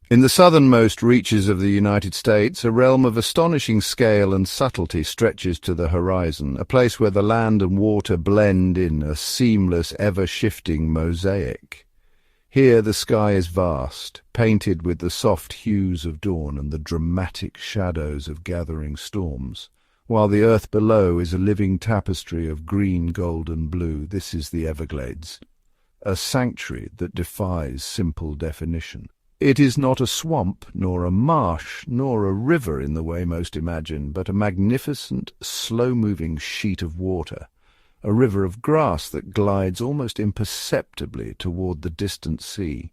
In the southernmost reaches of the United States, a realm of astonishing scale and subtlety stretches to the horizon, a place where the land and water blend in a seamless, ever-shifting mosaic. Here the sky is vast, painted with the soft hues of dawn and the dramatic shadows of gathering storms, while the earth below is a living tapestry of green, gold and blue. This is the Everglades, a sanctuary that defies simple definition. It is not a swamp, nor a marsh, nor a river in the way most imagine, but a magnificent, slow-moving sheet of water, a river of grass that glides almost imperceptibly toward the distant sea.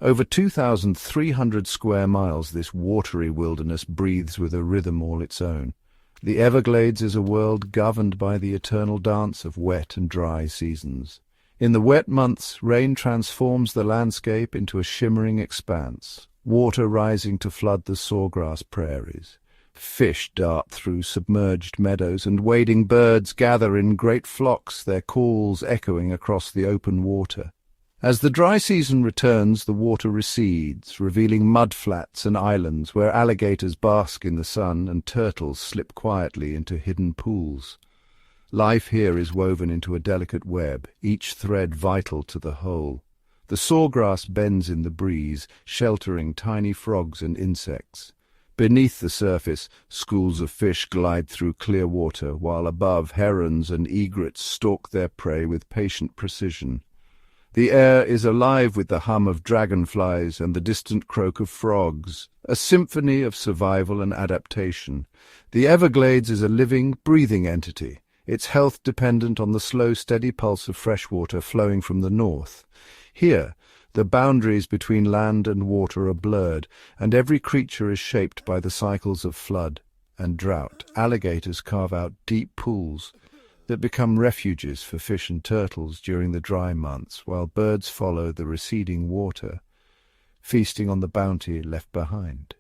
Over 2,300 square miles this watery wilderness breathes with a rhythm all its own. The Everglades is a world governed by the eternal dance of wet and dry seasons. In the wet months, rain transforms the landscape into a shimmering expanse, water rising to flood the sawgrass prairies. Fish dart through submerged meadows, and wading birds gather in great flocks, their calls echoing across the open water. As the dry season returns, the water recedes, revealing mudflats and islands where alligators bask in the sun and turtles slip quietly into hidden pools. Life here is woven into a delicate web, each thread vital to the whole. The sawgrass bends in the breeze, sheltering tiny frogs and insects. Beneath the surface, schools of fish glide through clear water, while above, herons and egrets stalk their prey with patient precision. The air is alive with the hum of dragonflies and the distant croak of frogs, a symphony of survival and adaptation. The Everglades is a living, breathing entity, its health dependent on the slow, steady pulse of fresh water flowing from the north. Here, the boundaries between land and water are blurred, and every creature is shaped by the cycles of flood and drought. Alligators carve out deep pools that become refuges for fish and turtles during the dry months, while birds follow the receding water, feasting on the bounty left behind.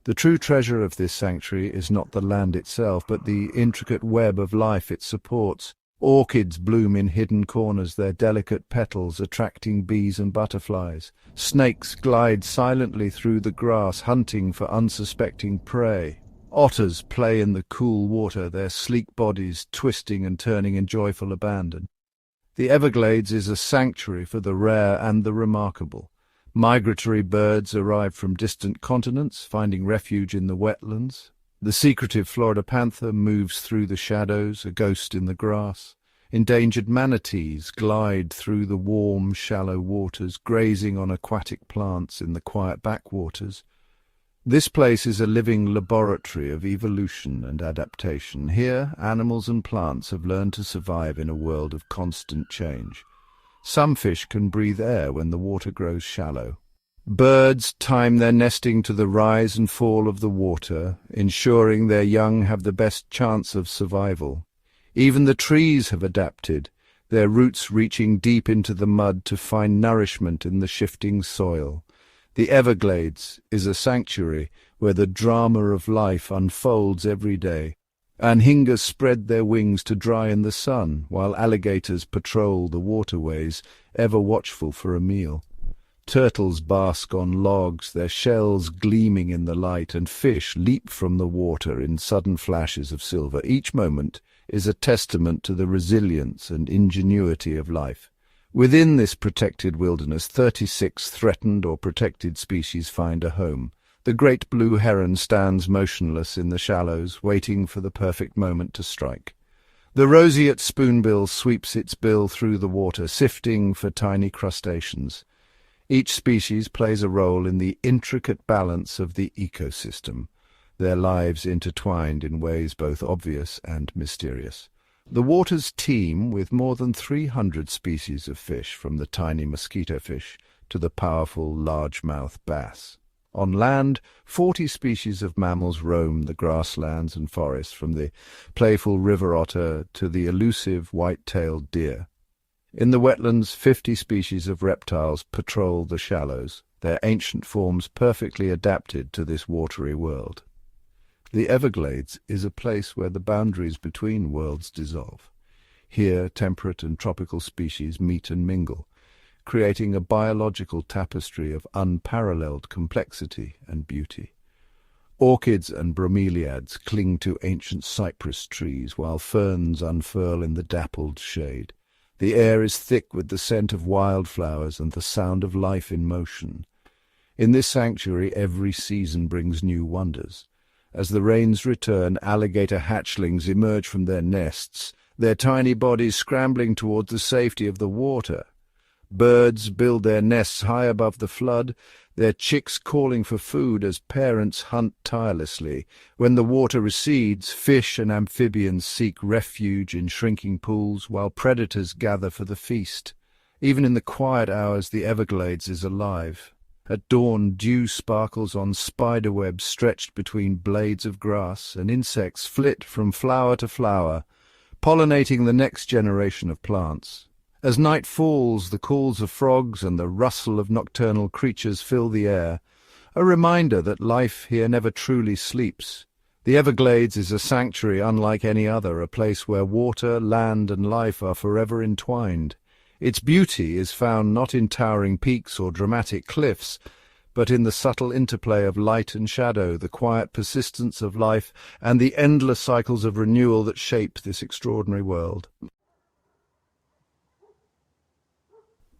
The true treasure of this sanctuary is not the land itself, but the intricate web of life it supports. Orchids bloom in hidden corners, their delicate petals attracting bees and butterflies. Snakes glide silently through the grass, hunting for unsuspecting prey. Otters play in the cool water, their sleek bodies twisting and turning in joyful abandon. The Everglades is a sanctuary for the rare and the remarkable. Migratory birds arrive from distant continents, finding refuge in the wetlands. The secretive Florida panther moves through the shadows, a ghost in the grass. Endangered manatees glide through the warm, shallow waters, grazing on aquatic plants in the quiet backwaters. This place is a living laboratory of evolution and adaptation. Here, animals and plants have learned to survive in a world of constant change. Some fish can breathe air when the water grows shallow. Birds time their nesting to the rise and fall of the water, ensuring their young have the best chance of survival. Even the trees have adapted, their roots reaching deep into the mud to find nourishment in the shifting soil. The Everglades is a sanctuary where the drama of life unfolds every day. Anhingas spread their wings to dry in the sun, while alligators patrol the waterways, ever watchful for a meal. Turtles bask on logs, their shells gleaming in the light, and fish leap from the water in sudden flashes of silver. Each moment is a testament to the resilience and ingenuity of life. Within this protected wilderness, 36 threatened or protected species find a home. The great blue heron stands motionless in the shallows, waiting for the perfect moment to strike. The roseate spoonbill sweeps its bill through the water, sifting for tiny crustaceans. Each species plays a role in the intricate balance of the ecosystem, their lives intertwined in ways both obvious and mysterious. The waters teem with more than 300 species of fish, from the tiny mosquito fish to the powerful largemouth bass. On land, 40 species of mammals roam the grasslands and forests, from the playful river otter to the elusive white-tailed deer. In the wetlands, 50 species of reptiles patrol the shallows, their ancient forms perfectly adapted to this watery world. The Everglades is a place where the boundaries between worlds dissolve. Here, temperate and tropical species meet and mingle, creating a biological tapestry of unparalleled complexity and beauty. Orchids and bromeliads cling to ancient cypress trees, while ferns unfurl in the dappled shade. The air is thick with the scent of wildflowers and the sound of life in motion. In this sanctuary, every season brings new wonders. As the rains return, alligator hatchlings emerge from their nests, their tiny bodies scrambling toward the safety of the water. Birds build their nests high above the flood, their chicks calling for food as parents hunt tirelessly. When the water recedes, fish and amphibians seek refuge in shrinking pools, while predators gather for the feast. Even in the quiet hours, the Everglades is alive. At dawn, dew sparkles on spiderwebs stretched between blades of grass, and insects flit from flower to flower, pollinating the next generation of plants. As night falls, the calls of frogs and the rustle of nocturnal creatures fill the air, a reminder that life here never truly sleeps. The Everglades is a sanctuary unlike any other, a place where water, land, and life are forever entwined. Its beauty is found not in towering peaks or dramatic cliffs, but in the subtle interplay of light and shadow, the quiet persistence of life, and the endless cycles of renewal that shape this extraordinary world.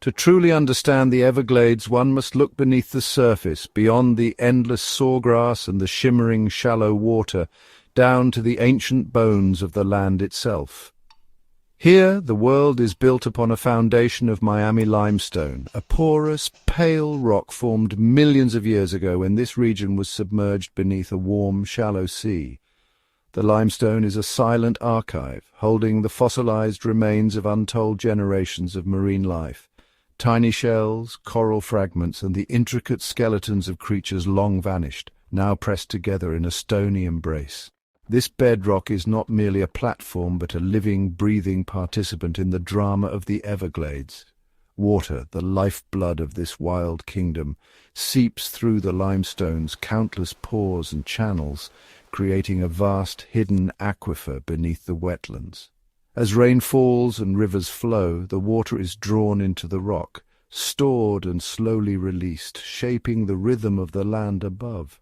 To truly understand the Everglades, one must look beneath the surface, beyond the endless sawgrass and the shimmering shallow water, down to the ancient bones of the land itself. Here, the world is built upon a foundation of Miami limestone, a porous, pale rock formed millions of years ago when this region was submerged beneath a warm, shallow sea. The limestone is a silent archive, holding the fossilized remains of untold generations of marine life. Tiny shells, coral fragments, and the intricate skeletons of creatures long vanished, now pressed together in a stony embrace. This bedrock is not merely a platform, but a living, breathing participant in the drama of the Everglades. Water, the lifeblood of this wild kingdom, seeps through the limestone's countless pores and channels, creating a vast hidden aquifer beneath the wetlands. As rain falls and rivers flow, the water is drawn into the rock, stored and slowly released, shaping the rhythm of the land above.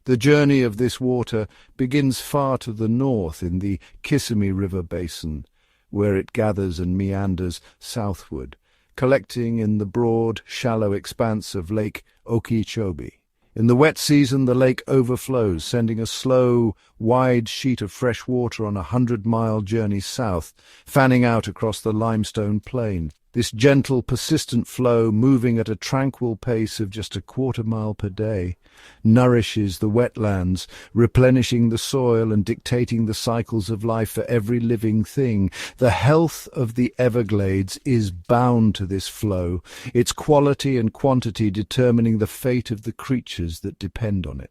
The journey of this water begins far to the north in the Kissimmee River basin, where it gathers and meanders southward, collecting in the broad, shallow expanse of Lake Okeechobee. In the wet season, the lake overflows, sending a slow, wide sheet of fresh water on a 100-mile journey south, fanning out across the limestone plain. This gentle, persistent flow, moving at a tranquil pace of just a quarter-mile per day, nourishes the wetlands, replenishing the soil and dictating the cycles of life for every living thing. The health of the Everglades is bound to this flow, its quality and quantity determining the fate of the creatures that depend on it.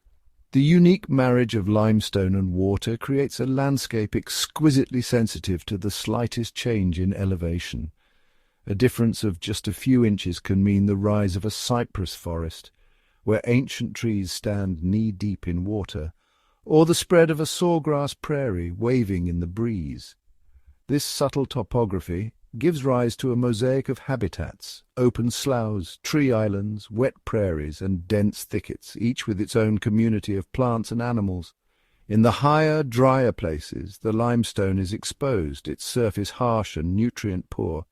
The unique marriage of limestone and water creates a landscape exquisitely sensitive to the slightest change in elevation. A difference of just a few inches can mean the rise of a cypress forest, where ancient trees stand knee-deep in water, or the spread of a sawgrass prairie waving in the breeze. This subtle topography gives rise to a mosaic of habitats, open sloughs, tree islands, wet prairies, and dense thickets, each with its own community of plants and animals. In the higher, drier places, the limestone is exposed, its surface harsh and nutrient-poor,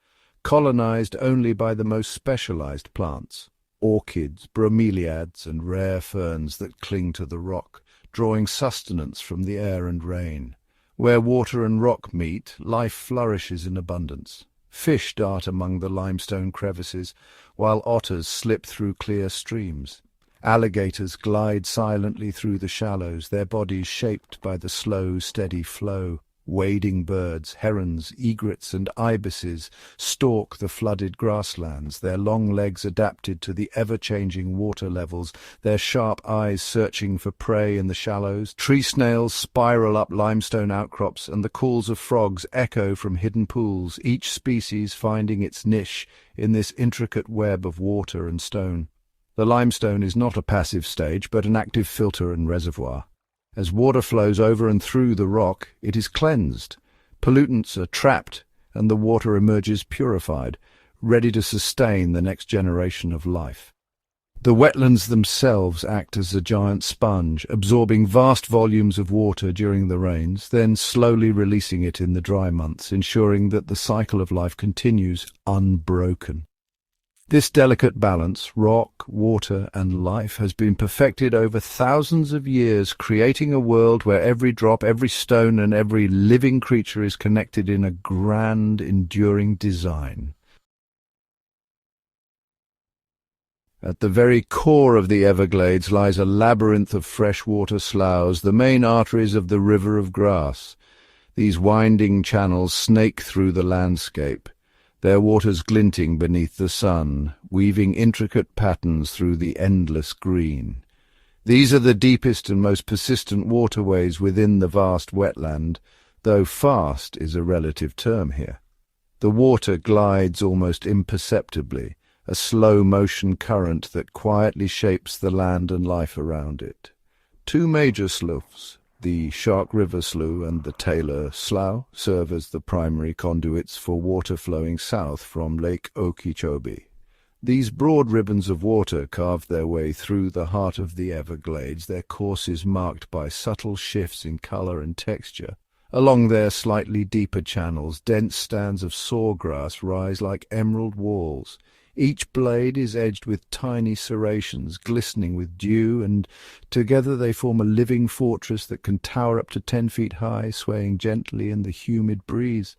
colonized only by the most specialized plants, orchids, bromeliads, and rare ferns that cling to the rock, drawing sustenance from the air and rain. Where water and rock meet, life flourishes in abundance. Fish dart among the limestone crevices, while otters slip through clear streams. Alligators glide silently through the shallows, their bodies shaped by the slow, steady flow. Wading birds, herons, egrets, and ibises stalk the flooded grasslands, their long legs adapted to the ever-changing water levels, their sharp eyes searching for prey in the shallows. Tree snails spiral up limestone outcrops, and the calls of frogs echo from hidden pools, each species finding its niche in this intricate web of water and stone. The limestone is not a passive stage, but an active filter and reservoir. As water flows over and through the rock, it is cleansed. Pollutants are trapped, and the water emerges purified, ready to sustain the next generation of life. The wetlands themselves act as a giant sponge, absorbing vast volumes of water during the rains, then slowly releasing it in the dry months, ensuring that the cycle of life continues unbroken. This delicate balance, rock, water, and life, has been perfected over thousands of years, creating a world where every drop, every stone, and every living creature is connected in a grand, enduring design. At the very core of the Everglades lies a labyrinth of freshwater sloughs, the main arteries of the River of Grass. These winding channels snake through the landscape, their waters glinting beneath the sun, weaving intricate patterns through the endless green. These are the deepest and most persistent waterways within the vast wetland, though fast is a relative term here. The water glides almost imperceptibly, a slow-motion current that quietly shapes the land and life around it. Two major sloughs, the Shark River Slough and the Taylor Slough, serve as the primary conduits for water flowing south from Lake Okeechobee. These broad ribbons of water carve their way through the heart of the Everglades, their courses marked by subtle shifts in color and texture. Along their slightly deeper channels, dense stands of sawgrass rise like emerald walls. Each blade is edged with tiny serrations, glistening with dew, and together they form a living fortress that can tower up to 10 feet high, swaying gently in the humid breeze.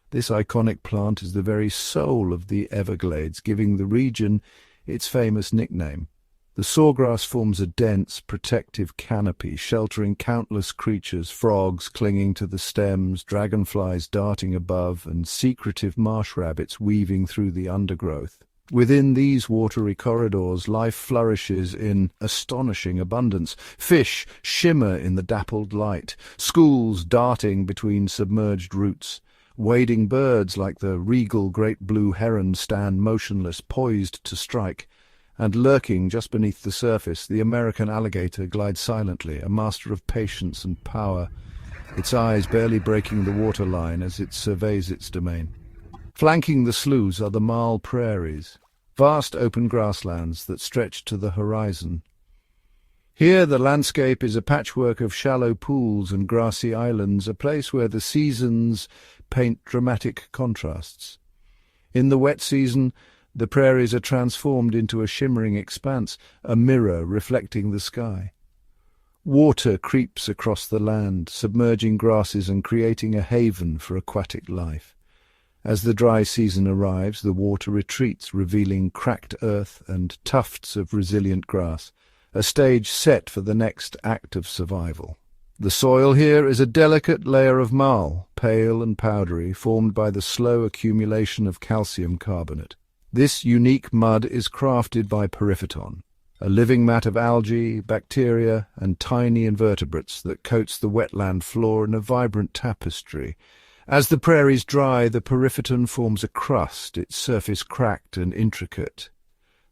This iconic plant is the very soul of the Everglades, giving the region its famous nickname. The sawgrass forms a dense, protective canopy, sheltering countless creatures, frogs clinging to the stems, dragonflies darting above, and secretive marsh rabbits weaving through the undergrowth. Within these watery corridors, life flourishes in astonishing abundance. Fish shimmer in the dappled light, schools darting between submerged roots. Wading birds like the regal great blue heron stand motionless, poised to strike. And lurking just beneath the surface, the American alligator glides silently, a master of patience and power, its eyes barely breaking the waterline as it surveys its domain. Flanking the sloughs are the marl prairies, vast open grasslands that stretch to the horizon. Here the landscape is a patchwork of shallow pools and grassy islands, a place where the seasons paint dramatic contrasts. In the wet season, the prairies are transformed into a shimmering expanse, a mirror reflecting the sky. Water creeps across the land, submerging grasses and creating a haven for aquatic life. As the dry season arrives, the water retreats, revealing cracked earth and tufts of resilient grass, a stage set for the next act of survival. The soil here is a delicate layer of marl, pale and powdery, formed by the slow accumulation of calcium carbonate. This unique mud is crafted by Porphyton, a living mat of algae, bacteria, and tiny invertebrates that coats the wetland floor in a vibrant tapestry. As the prairies dry, the Porphyton forms a crust, its surface cracked and intricate.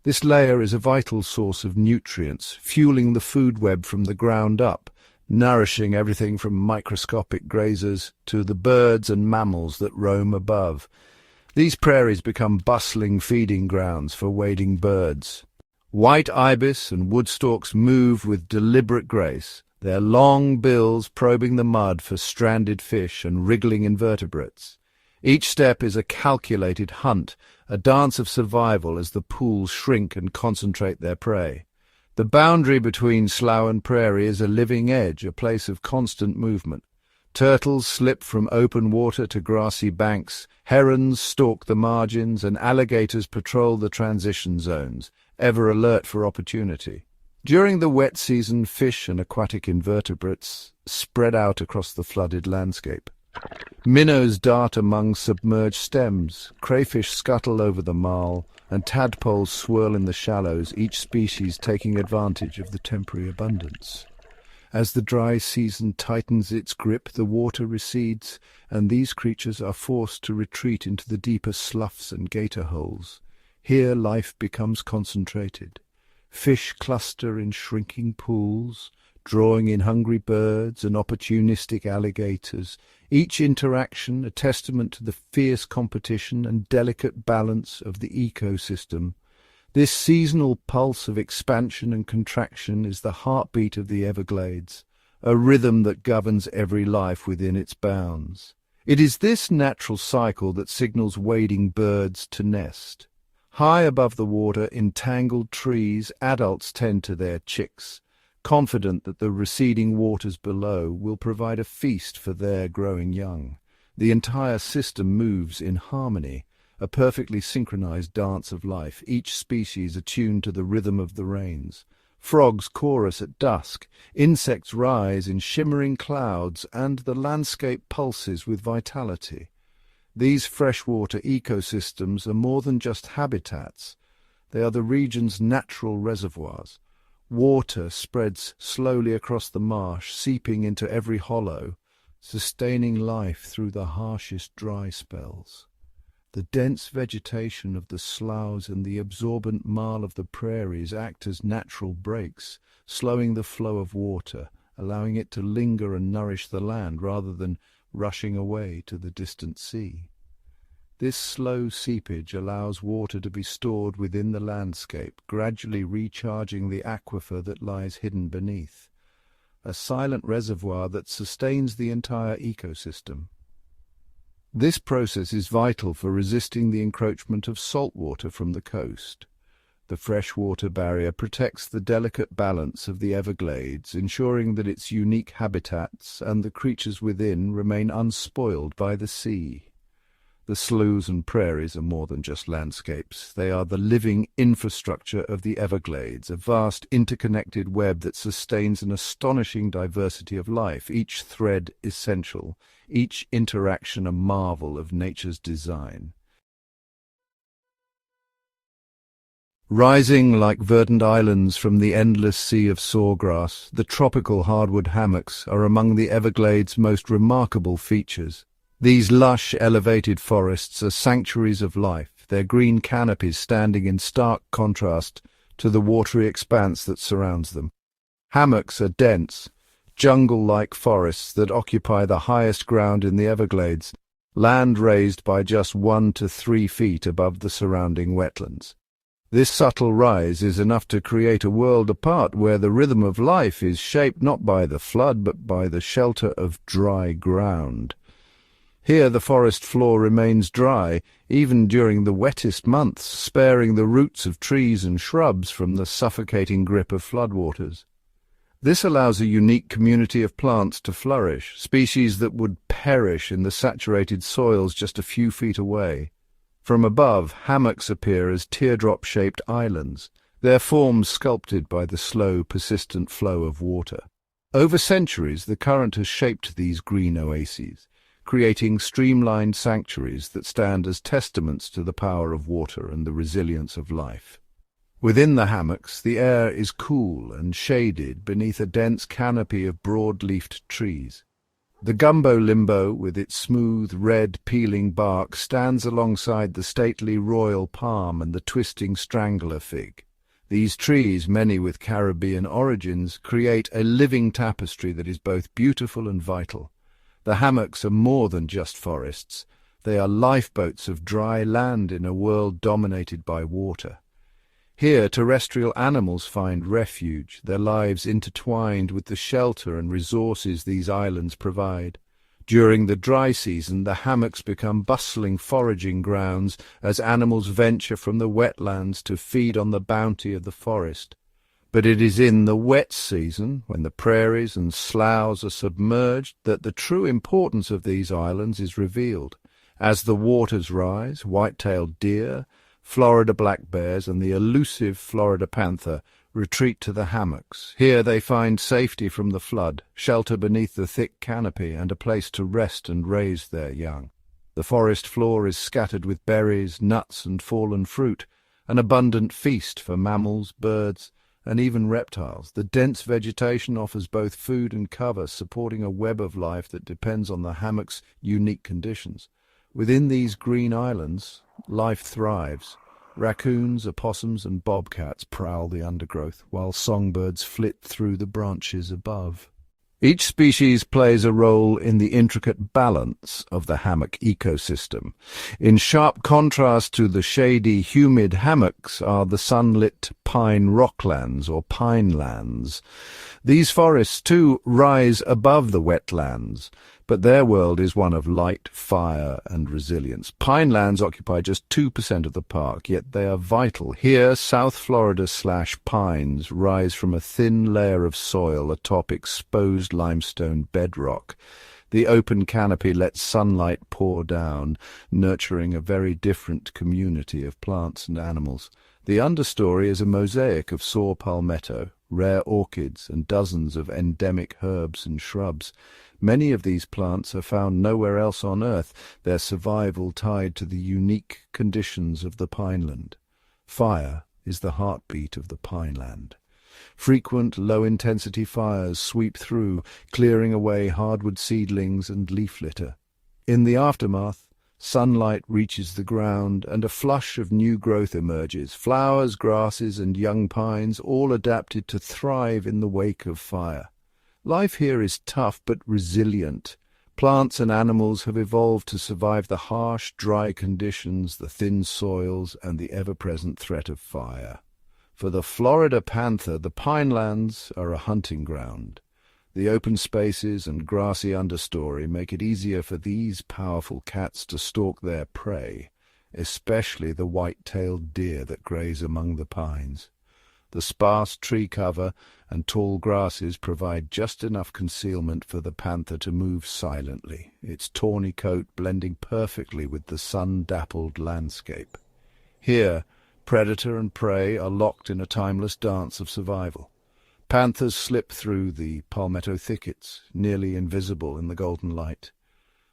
This layer is a vital source of nutrients, fueling the food web from the ground up, nourishing everything from microscopic grazers to the birds and mammals that roam above. These prairies become bustling feeding grounds for wading birds. White ibis and woodstorks move with deliberate grace, their long bills probing the mud for stranded fish and wriggling invertebrates. Each step is a calculated hunt, a dance of survival as the pools shrink and concentrate their prey. The boundary between Sloughs and Prairies is a living edge, a place of constant movement. Turtles slip from open water to grassy banks, herons stalk the margins, and alligators patrol the transition zones, ever alert for opportunity. During the wet season, fish and aquatic invertebrates spread out across the flooded landscape. Minnows dart among submerged stems, crayfish scuttle over the marl, and tadpoles swirl in the shallows, each species taking advantage of the temporary abundance. As the dry season tightens its grip, the water recedes, and these creatures are forced to retreat into the deeper sloughs and gator holes. Here life becomes concentrated. Fish cluster in shrinking pools, drawing in hungry birds and opportunistic alligators, each interaction a testament to the fierce competition and delicate balance of the ecosystem. This seasonal pulse of expansion and contraction is the heartbeat of the Everglades, a rhythm that governs every life within its bounds. It is this natural cycle that signals wading birds to nest. High above the water, in tangled trees, adults tend to their chicks, confident that the receding waters below will provide a feast for their growing young. The entire system moves in harmony, a perfectly synchronized dance of life, each species attuned to the rhythm of the rains. Frogs chorus at dusk, insects rise in shimmering clouds, and the landscape pulses with vitality. These freshwater ecosystems are more than just habitats. They are the region's natural reservoirs. Water spreads slowly across the marsh, seeping into every hollow, sustaining life through the harshest dry spells. The dense vegetation of the sloughs and the absorbent marl of the prairies act as natural breaks, slowing the flow of water, allowing it to linger and nourish the land rather than rushing away to the distant sea. This slow seepage allows water to be stored within the landscape, gradually recharging the aquifer that lies hidden beneath, a silent reservoir that sustains the entire ecosystem. This process is vital for resisting the encroachment of salt water from the coast. The freshwater barrier protects the delicate balance of the Everglades, ensuring that its unique habitats and the creatures within remain unspoiled by the sea. The Sloughs and Prairies are more than just landscapes. They are the living infrastructure of the Everglades, a vast interconnected web that sustains an astonishing diversity of life, each thread essential, each interaction a marvel of nature's design. Rising like verdant islands from the endless sea of sawgrass, the tropical hardwood hammocks are among the Everglades' most remarkable features. These lush, elevated forests are sanctuaries of life, their green canopies standing in stark contrast to the watery expanse that surrounds them. Hammocks are dense, jungle-like forests that occupy the highest ground in the Everglades, land raised by just 1 to 3 feet above the surrounding wetlands. This subtle rise is enough to create a world apart where the rhythm of life is shaped not by the flood but by the shelter of dry ground. Here the forest floor remains dry, even during the wettest months, sparing the roots of trees and shrubs from the suffocating grip of floodwaters. This allows a unique community of plants to flourish, species that would perish in the saturated soils just a few feet away. From above, hammocks appear as teardrop-shaped islands, their forms sculpted by the slow, persistent flow of water. Over centuries, the current has shaped these green oases, creating streamlined sanctuaries that stand as testaments to the power of water and the resilience of life. Within the hammocks, the air is cool and shaded beneath a dense canopy of broad-leafed trees. The gumbo limbo, with its smooth, red, peeling bark, stands alongside the stately royal palm and the twisting strangler fig. These trees, many with Caribbean origins, create a living tapestry that is both beautiful and vital. The hammocks are more than just forests. They are lifeboats of dry land in a world dominated by water. Here, terrestrial animals find refuge, their lives intertwined with the shelter and resources these islands provide. During the dry season, the hammocks become bustling foraging grounds as animals venture from the wetlands to feed on the bounty of the forest. But it is in the wet season, when the prairies and sloughs are submerged, that the true importance of these islands is revealed. As the waters rise, white-tailed deer, Florida black bears, and the elusive Florida panther retreat to the hammocks. Here they find safety from the flood, shelter beneath the thick canopy, and a place to rest and raise their young. The forest floor is scattered with berries, nuts, and fallen fruit, an abundant feast for mammals, birds, and even reptiles. The dense vegetation offers both food and cover, supporting a web of life that depends on the hammock's unique conditions. Within these green islands, life thrives. Raccoons, opossums, and bobcats prowl the undergrowth, while songbirds flit through the branches above. Each species plays a role in the intricate balance of the hammock ecosystem. In sharp contrast to the shady, humid hammocks are the sunlit pine rocklands or pinelands. These forests, too, rise above the wetlands, but their world is one of light, fire, and resilience. Pinelands occupy just 2% of the park, yet they are vital. Here, South Florida/pines rise from a thin layer of soil atop exposed limestone bedrock. The open canopy lets sunlight pour down, nurturing a very different community of plants and animals. The understory is a mosaic of saw palmetto, rare orchids, and dozens of endemic herbs and shrubs. Many of these plants are found nowhere else on Earth, their survival tied to the unique conditions of the pineland. Fire is the heartbeat of the pineland. Frequent low-intensity fires sweep through, clearing away hardwood seedlings and leaf litter. In the aftermath, sunlight reaches the ground and a flush of new growth emerges, flowers, grasses, and young pines, all adapted to thrive in the wake of fire. Life here is tough but resilient. Plants and animals have evolved to survive the harsh, dry conditions, the thin soils, and the ever-present threat of fire. For the Florida panther, the pinelands are a hunting ground. The open spaces and grassy understory make it easier for these powerful cats to stalk their prey, especially the white-tailed deer that graze among the pines. The sparse tree cover and tall grasses provide just enough concealment for the panther to move silently, its tawny coat blending perfectly with the sun-dappled landscape. Here, predator and prey are locked in a timeless dance of survival. Panthers slip through the palmetto thickets, nearly invisible in the golden light.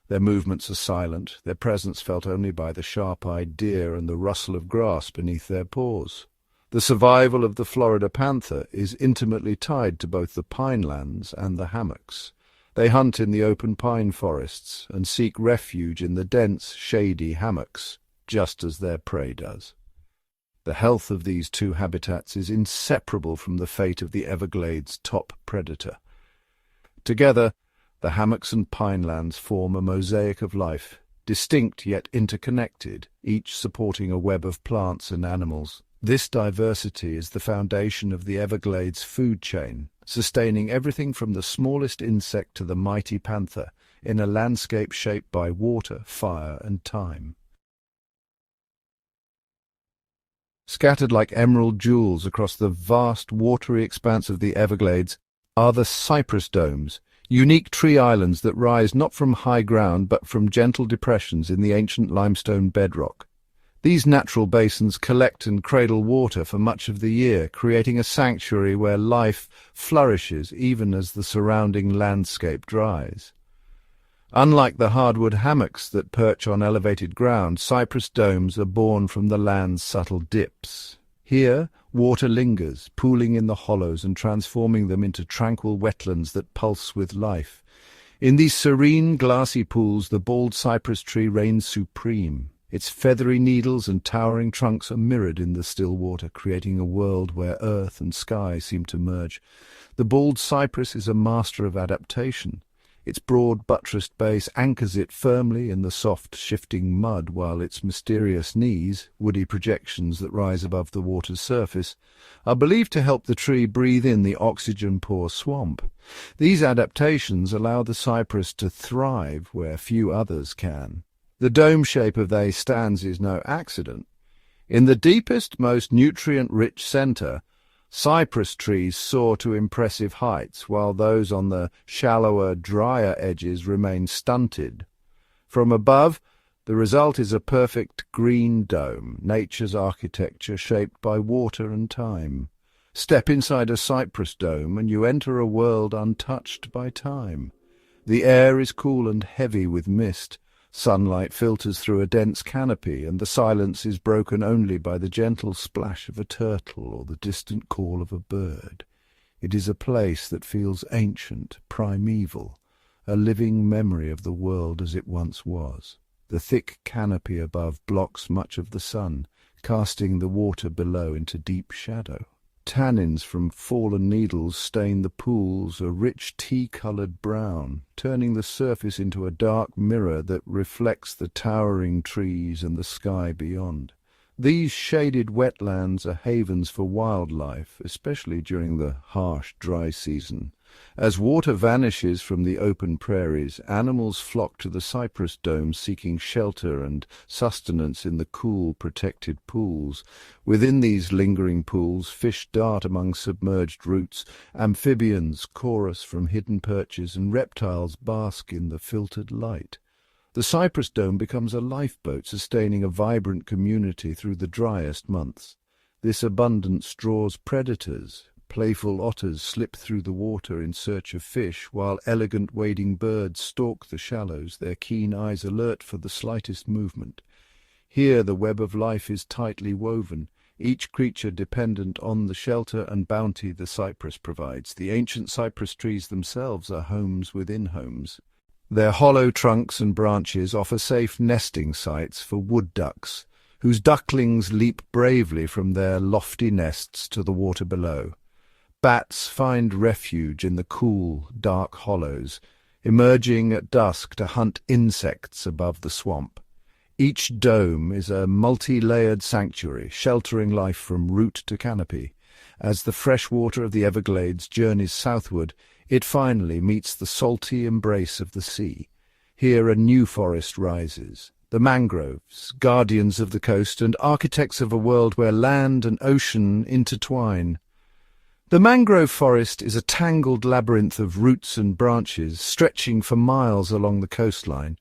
Their movements are silent, their presence felt only by the sharp-eyed deer and the rustle of grass beneath their paws. The survival of the Florida panther is intimately tied to both the pinelands and the hammocks. They hunt in the open pine forests and seek refuge in the dense, shady hammocks, just as their prey does. The health of these two habitats is inseparable from the fate of the Everglades' top predator. Together, the hammocks and pinelands form a mosaic of life, distinct yet interconnected, each supporting a web of plants and animals. This diversity is the foundation of the Everglades food chain, sustaining everything from the smallest insect to the mighty panther in a landscape shaped by water, fire, and time. Scattered like emerald jewels across the vast watery expanse of the Everglades are the cypress domes, unique tree islands that rise not from high ground but from gentle depressions in the ancient limestone bedrock. These natural basins collect and cradle water for much of the year, creating a sanctuary where life flourishes even as the surrounding landscape dries. Unlike the hardwood hammocks that perch on elevated ground, cypress domes are born from the land's subtle dips. Here, water lingers, pooling in the hollows and transforming them into tranquil wetlands that pulse with life. In these serene, glassy pools, the bald cypress tree reigns supreme. Its feathery needles and towering trunks are mirrored in the still water, creating a world where earth and sky seem to merge. The bald cypress is a master of adaptation. Its broad, buttressed base anchors it firmly in the soft, shifting mud, while its mysterious knees, woody projections that rise above the water's surface, are believed to help the tree breathe in the oxygen-poor swamp. These adaptations allow the cypress to thrive where few others can. The dome shape of these stands is no accident. In the deepest, most nutrient-rich center, cypress trees soar to impressive heights, while those on the shallower, drier edges remain stunted. From above, the result is a perfect green dome, nature's architecture shaped by water and time. Step inside a cypress dome and you enter a world untouched by time. The air is cool and heavy with mist. Sunlight filters through a dense canopy, and the silence is broken only by the gentle splash of a turtle or the distant call of a bird. It is a place that feels ancient, primeval, a living memory of the world as it once was. The thick canopy above blocks much of the sun, casting the water below into deep shadow. Tannins from fallen needles stain the pools a rich tea-coloured brown, turning the surface into a dark mirror that reflects the towering trees and the sky beyond. These shaded wetlands are havens for wildlife, especially during the harsh, dry season. As water vanishes from the open prairies, animals flock to the cypress domes seeking shelter and sustenance in the cool, protected pools. Within these lingering pools, fish dart among submerged roots, amphibians chorus from hidden perches, and reptiles bask in the filtered light. The cypress dome becomes a lifeboat, sustaining a vibrant community through the driest months. This abundance draws predators. Playful otters slip through the water in search of fish, while elegant wading birds stalk the shallows, their keen eyes alert for the slightest movement. Here the web of life is tightly woven, each creature dependent on the shelter and bounty the cypress provides. The ancient cypress trees themselves are homes within homes. Their hollow trunks and branches offer safe nesting sites for wood ducks, whose ducklings leap bravely from their lofty nests to the water below. Bats find refuge in the cool, dark hollows, emerging at dusk to hunt insects above the swamp. Each dome is a multi-layered sanctuary, sheltering life from root to canopy. As the fresh water of the Everglades journeys southward, it finally meets the salty embrace of the sea. Here a new forest rises, the mangroves, guardians of the coast and architects of a world where land and ocean intertwine. The mangrove forest is a tangled labyrinth of roots and branches stretching for miles along the coastline.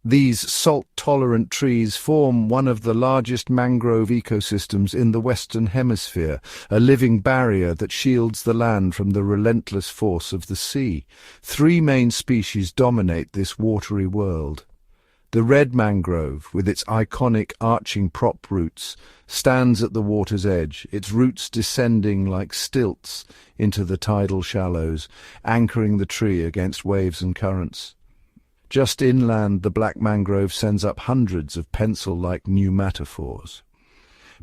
These salt-tolerant trees form one of the largest mangrove ecosystems in the Western Hemisphere, a living barrier that shields the land from the relentless force of the sea. 3 main species dominate this watery world. The red mangrove, with its iconic arching prop roots, stands at the water's edge, its roots descending like stilts into the tidal shallows, anchoring the tree against waves and currents. Just inland, the black mangrove sends up hundreds of pencil-like pneumatophores,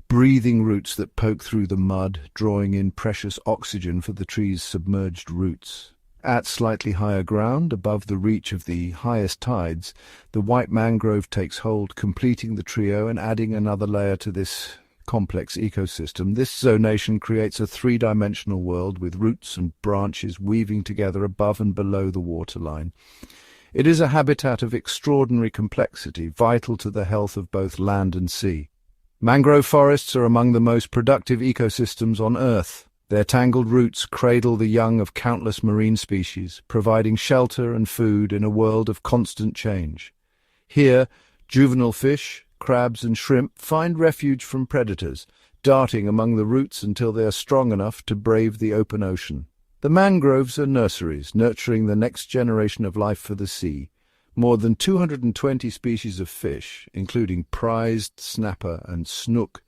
breathing roots that poke through the mud, drawing in precious oxygen for the tree's submerged roots. At slightly higher ground, above the reach of the highest tides, the white mangrove takes hold, completing the trio and adding another layer to this complex ecosystem. This zonation creates a 3-dimensional world with roots and branches weaving together above and below the waterline. It is a habitat of extraordinary complexity, vital to the health of both land and sea. Mangrove forests are among the most productive ecosystems on Earth. Their tangled roots cradle the young of countless marine species, providing shelter and food in a world of constant change. Here, juvenile fish, crabs and shrimp find refuge from predators, darting among the roots until they are strong enough to brave the open ocean. The mangroves are nurseries, nurturing the next generation of life for the sea. More than 220 species of fish, including prized snapper and snook,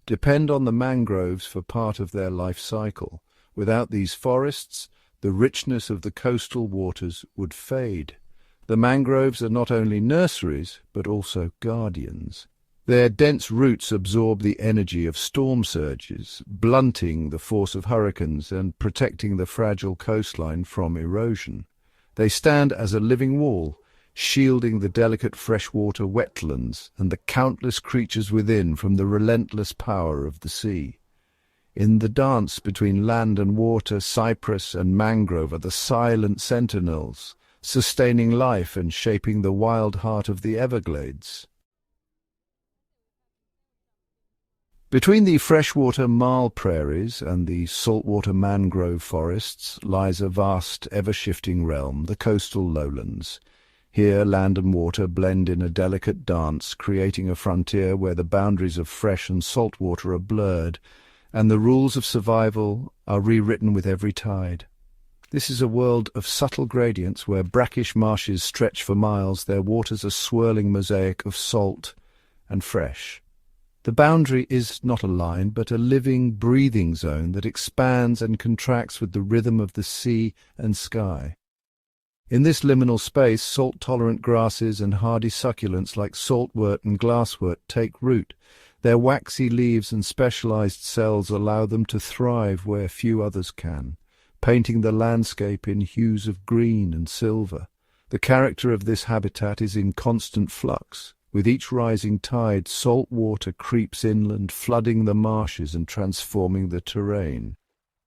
depend on the mangroves for part of their life cycle. Without these forests, the richness of the coastal waters would fade. The mangroves are not only nurseries, but also guardians. Their dense roots absorb the energy of storm surges, blunting the force of hurricanes and protecting the fragile coastline from erosion. They stand as a living wall, shielding the delicate freshwater wetlands and the countless creatures within from the relentless power of the sea. In the dance between land and water, cypress and mangrove are the silent sentinels, sustaining life and shaping the wild heart of the Everglades. Between the freshwater marl prairies and the saltwater mangrove forests lies a vast, ever-shifting realm, the coastal lowlands. Here land and water blend in a delicate dance, creating a frontier where the boundaries of fresh and salt water are blurred, and the rules of survival are rewritten with every tide. This is a world of subtle gradients where brackish marshes stretch for miles, their waters a swirling mosaic of salt and fresh. The boundary is not a line, but a living, breathing zone that expands and contracts with the rhythm of the sea and sky. In this liminal space, salt-tolerant grasses and hardy succulents like saltwort and glasswort take root, Their waxy leaves and specialized cells allow them to thrive where few others can, painting the landscape in hues of green and silver. The character of this habitat is in constant flux. With each rising tide, salt water creeps inland, flooding the marshes and transforming the terrain.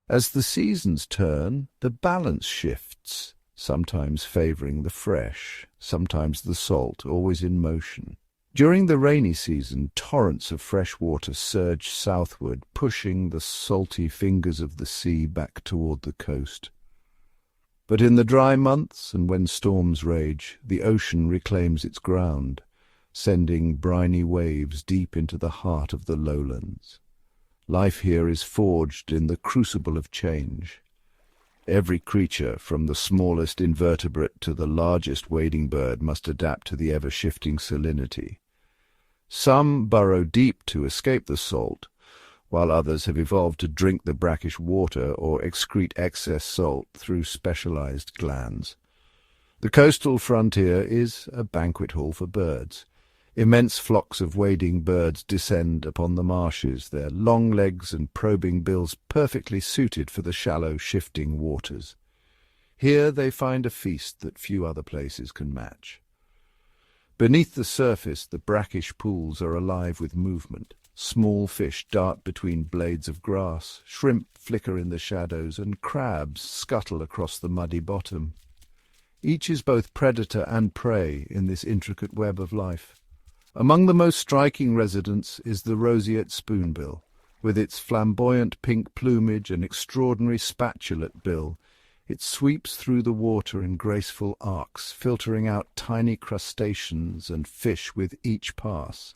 As the seasons turn, the balance shifts, sometimes favoring the fresh, sometimes the salt, always in motion. During the rainy season, torrents of fresh water surge southward, pushing the salty fingers of the sea back toward the coast. But in the dry months, and when storms rage, the ocean reclaims its ground, sending briny waves deep into the heart of the lowlands. Life here is forged in the crucible of change. Every creature, from the smallest invertebrate to the largest wading bird, must adapt to the ever-shifting salinity. Some burrow deep to escape the salt, while others have evolved to drink the brackish water or excrete excess salt through specialized glands. The coastal frontier is a banquet hall for birds. Immense flocks of wading birds descend upon the marshes, their long legs and probing bills perfectly suited for the shallow, shifting waters. Here they find a feast that few other places can match. Beneath the surface, the brackish pools are alive with movement. Small fish dart between blades of grass, shrimp flicker in the shadows, and crabs scuttle across the muddy bottom. Each is both predator and prey in this intricate web of life. Among the most striking residents is the roseate spoonbill, with its flamboyant pink plumage and extraordinary spatulate bill. It sweeps through the water in graceful arcs, filtering out tiny crustaceans and fish with each pass.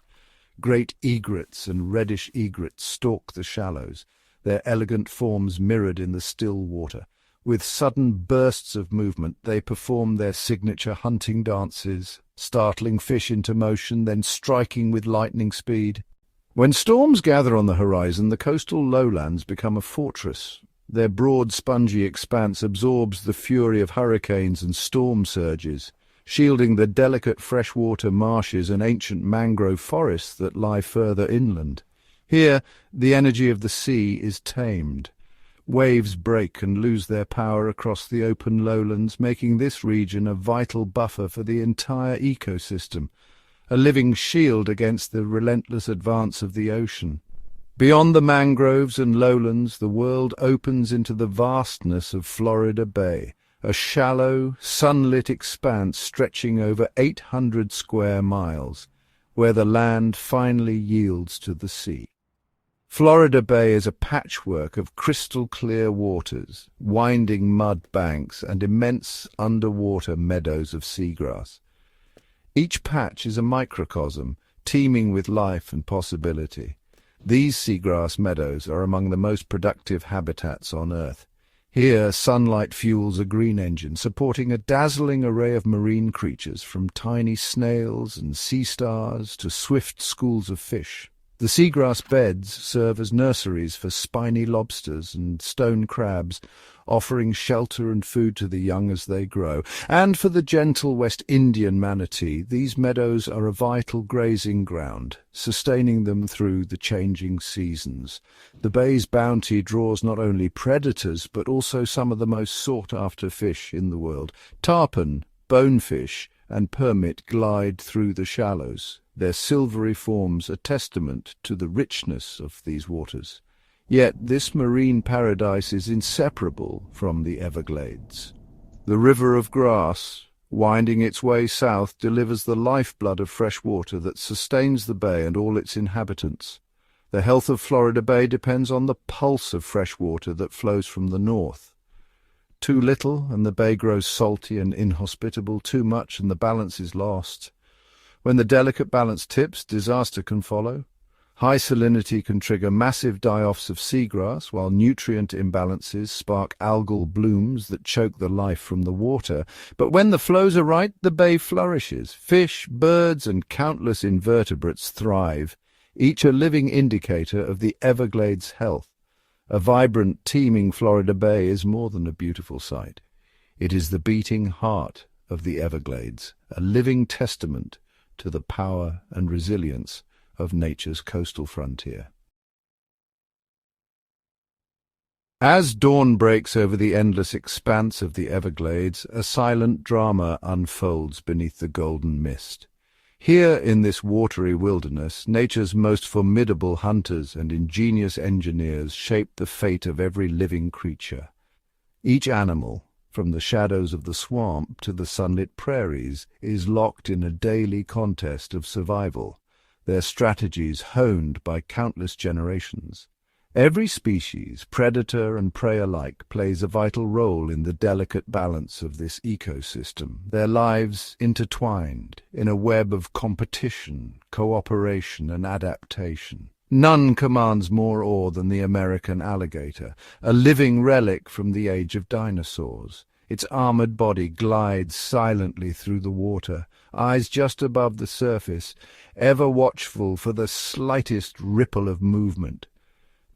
Great egrets and reddish egrets stalk the shallows, their elegant forms mirrored in the still water. With sudden bursts of movement, they perform their signature hunting dances, startling fish into motion, then striking with lightning speed. When storms gather on the horizon, the coastal lowlands become a fortress. Their broad, spongy expanse absorbs the fury of hurricanes and storm surges, shielding the delicate freshwater marshes and ancient mangrove forests that lie further inland. Here, the energy of the sea is tamed. Waves break and lose their power across the open lowlands, making this region a vital buffer for the entire ecosystem, a living shield against the relentless advance of the ocean. Beyond the mangroves and lowlands, the world opens into the vastness of Florida Bay, a shallow, sunlit expanse stretching over 800 square miles, where the land finally yields to the sea. Florida Bay is a patchwork of crystal-clear waters, winding mud banks, and immense underwater meadows of seagrass. Each patch is a microcosm, teeming with life and possibility. These seagrass meadows are among the most productive habitats on Earth. Here, sunlight fuels a green engine, supporting a dazzling array of marine creatures, from tiny snails and sea stars to swift schools of fish. The seagrass beds serve as nurseries for spiny lobsters and stone crabs, offering shelter and food to the young as they grow. And for the gentle West Indian manatee, these meadows are a vital grazing ground, sustaining them through the changing seasons. The bay's bounty draws not only predators, but also some of the most sought-after fish in the world. Tarpon, bonefish, and permit glide through the shallows, their silvery forms a testament to the richness of these waters. Yet this marine paradise is inseparable from the Everglades. The river of grass, winding its way south, delivers the lifeblood of fresh water that sustains the bay and all its inhabitants. The health of Florida Bay depends on the pulse of fresh water that flows from the north. Too little, and the bay grows salty and inhospitable. Too much, and the balance is lost. When the delicate balance tips, disaster can follow. High salinity can trigger massive die-offs of seagrass, while nutrient imbalances spark algal blooms that choke the life from the water. But when the flows are right, the bay flourishes. Fish, birds, and countless invertebrates thrive, each a living indicator of the Everglades' health. A vibrant, teeming Florida Bay is more than a beautiful sight. It is the beating heart of the Everglades, a living testament to the power and resilience of nature's coastal frontier. As dawn breaks over the endless expanse of the Everglades, a silent drama unfolds beneath the golden mist. Here in this watery wilderness, nature's most formidable hunters and ingenious engineers shape the fate of every living creature. Each animal, from the shadows of the swamp to the sunlit prairies, is locked in a daily contest of survival, their strategies honed by countless generations. Every species, predator and prey alike, plays a vital role in the delicate balance of this ecosystem, their lives intertwined in a web of competition, cooperation, and adaptation. None commands more awe than the American alligator, a living relic from the age of dinosaurs. Its armored body glides silently through the water, eyes just above the surface, ever watchful for the slightest ripple of movement.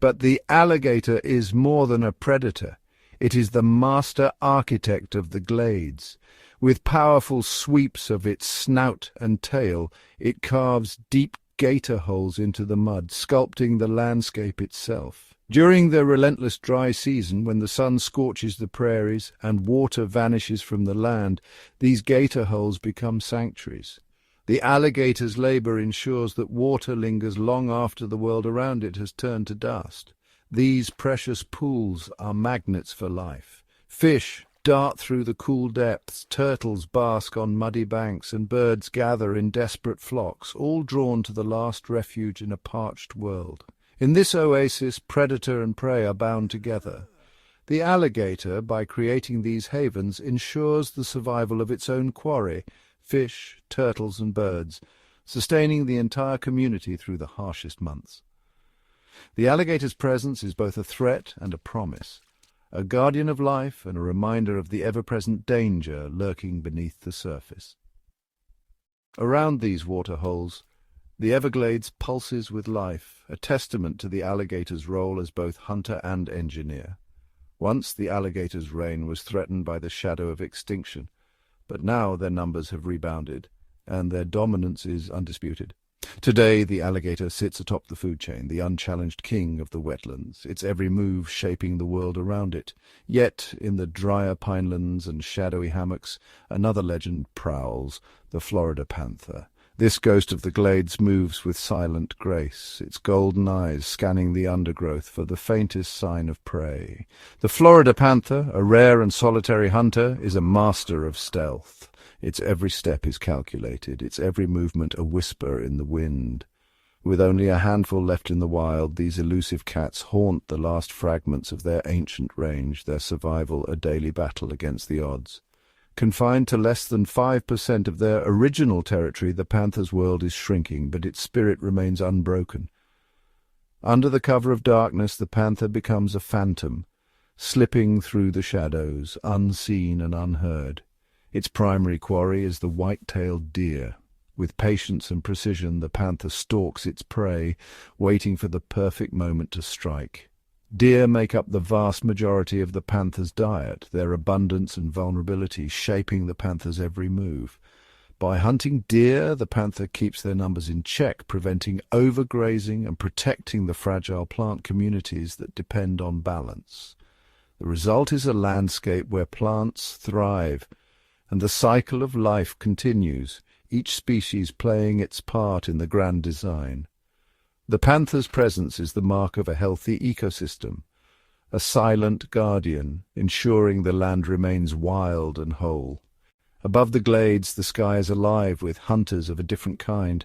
But the alligator is more than a predator. It is the master architect of the glades. With powerful sweeps of its snout and tail, it carves deep gator holes into the mud, sculpting the landscape itself. During the relentless dry season, when the sun scorches the prairies and water vanishes from the land, these gator holes become sanctuaries. The alligator's labor ensures that water lingers long after the world around it has turned to dust. These precious pools are magnets for life. Fish dart through the cool depths, turtles bask on muddy banks, and birds gather in desperate flocks, all drawn to the last refuge in a parched world. In this oasis, predator and prey are bound together. The alligator, by creating these havens, ensures the survival of its own quarry, fish, turtles, and birds, sustaining the entire community through the harshest months. The alligator's presence is both a threat and a promise, a guardian of life and a reminder of the ever-present danger lurking beneath the surface. Around these water holes, the Everglades pulses with life, a testament to the alligator's role as both hunter and engineer. Once the alligator's reign was threatened by the shadow of extinction, but now their numbers have rebounded, and their dominance is undisputed. Today the alligator sits atop the food chain, the unchallenged king of the wetlands, its every move shaping the world around it. Yet, in the drier pinelands and shadowy hammocks, another legend prowls, the Florida panther. This ghost of the glades moves with silent grace, its golden eyes scanning the undergrowth for the faintest sign of prey. The Florida panther, a rare and solitary hunter, is a master of stealth. Its every step is calculated, its every movement a whisper in the wind. With only a handful left in the wild, these elusive cats haunt the last fragments of their ancient range, their survival a daily battle against the odds. Confined to less than 5% of their original territory, the panther's world is shrinking, but its spirit remains unbroken. Under the cover of darkness, the panther becomes a phantom, slipping through the shadows, unseen and unheard. Its primary quarry is the white-tailed deer. With patience and precision, the panther stalks its prey, waiting for the perfect moment to strike. Deer make up the vast majority of the panther's diet, their abundance and vulnerability shaping the panther's every move. By hunting deer, the panther keeps their numbers in check, preventing overgrazing and protecting the fragile plant communities that depend on balance. The result is a landscape where plants thrive, and the cycle of life continues, each species playing its part in the grand design. The panther's presence is the mark of a healthy ecosystem, a silent guardian, ensuring the land remains wild and whole. Above the glades, the sky is alive with hunters of a different kind.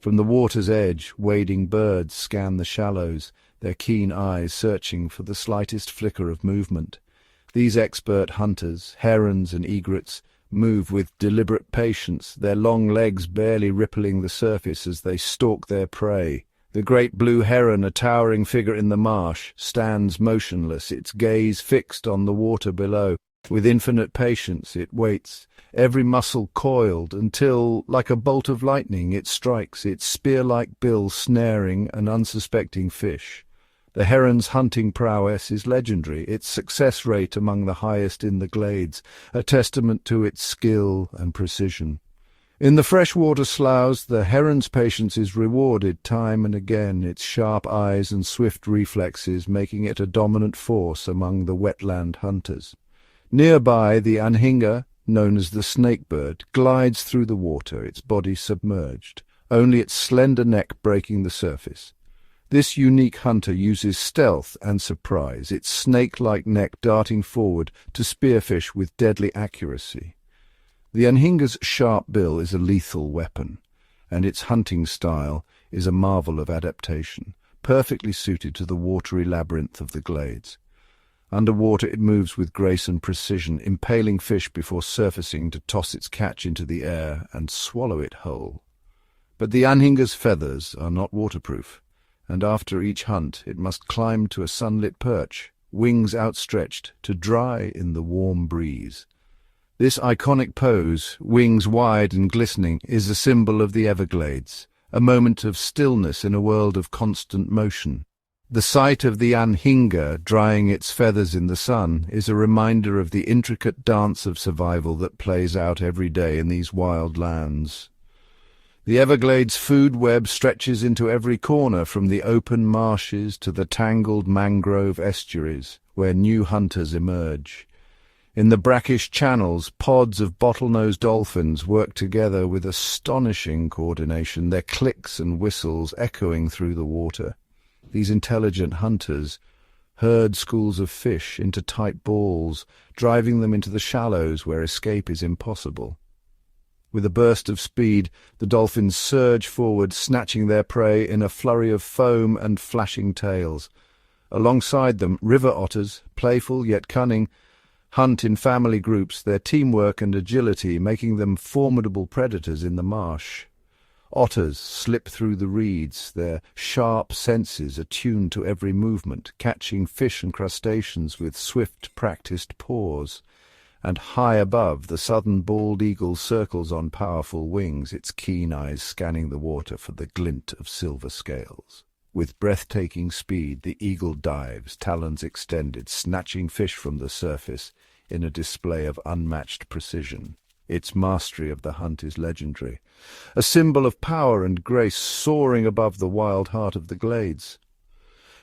From the water's edge, wading birds scan the shallows, their keen eyes searching for the slightest flicker of movement. These expert hunters, herons and egrets, move with deliberate patience, their long legs barely rippling the surface as they stalk their prey. The great blue heron, a towering figure in the marsh, stands motionless, its gaze fixed on the water below. With infinite patience it waits, every muscle coiled, until, like a bolt of lightning, it strikes, its spear-like bill snaring an unsuspecting fish. The heron's hunting prowess is legendary, its success rate among the highest in the glades, a testament to its skill and precision. In the freshwater sloughs, the heron's patience is rewarded time and again, its sharp eyes and swift reflexes making it a dominant force among the wetland hunters. Nearby, the anhinga, known as the snakebird, glides through the water, its body submerged, only its slender neck breaking the surface. This unique hunter uses stealth and surprise, its snake-like neck darting forward to spearfish with deadly accuracy. The anhinga's sharp bill is a lethal weapon, and its hunting style is a marvel of adaptation, perfectly suited to the watery labyrinth of the glades. Underwater it moves with grace and precision, impaling fish before surfacing to toss its catch into the air and swallow it whole. But the anhinga's feathers are not waterproof, and after each hunt it must climb to a sunlit perch, wings outstretched, to dry in the warm breeze. This iconic pose, wings wide and glistening, is a symbol of the Everglades, a moment of stillness in a world of constant motion. The sight of the anhinga drying its feathers in the sun is a reminder of the intricate dance of survival that plays out every day in these wild lands. The Everglades food web stretches into every corner, from the open marshes to the tangled mangrove estuaries, where new hunters emerge. In the brackish channels, pods of bottlenose dolphins work together with astonishing coordination, their clicks and whistles echoing through the water. These intelligent hunters herd schools of fish into tight balls, driving them into the shallows where escape is impossible. With a burst of speed, the dolphins surge forward, snatching their prey in a flurry of foam and flashing tails. Alongside them, river otters, playful yet cunning, hunt in family groups, their teamwork and agility making them formidable predators in the marsh. Otters slip through the reeds, their sharp senses attuned to every movement, catching fish and crustaceans with swift, practiced paws. And high above, the southern bald eagle circles on powerful wings, its keen eyes scanning the water for the glint of silver scales. With breathtaking speed, the eagle dives, talons extended, snatching fish from the surface in a display of unmatched precision. Its mastery of the hunt is legendary, a symbol of power and grace soaring above the wild heart of the glades.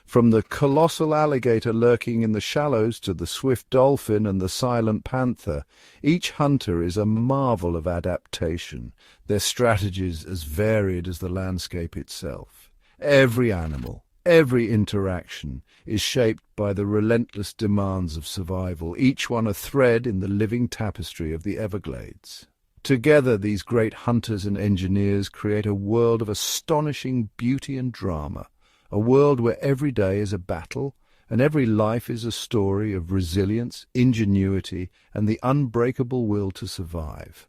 From the colossal alligator lurking in the shallows to the swift dolphin and the silent panther, each hunter is a marvel of adaptation, their strategies as varied as the landscape itself. Every animal, every interaction is shaped by the relentless demands of survival, each one a thread in the living tapestry of the Everglades. Together, these great hunters and engineers create a world of astonishing beauty and drama, a world where every day is a battle and every life is a story of resilience, ingenuity, and the unbreakable will to survive.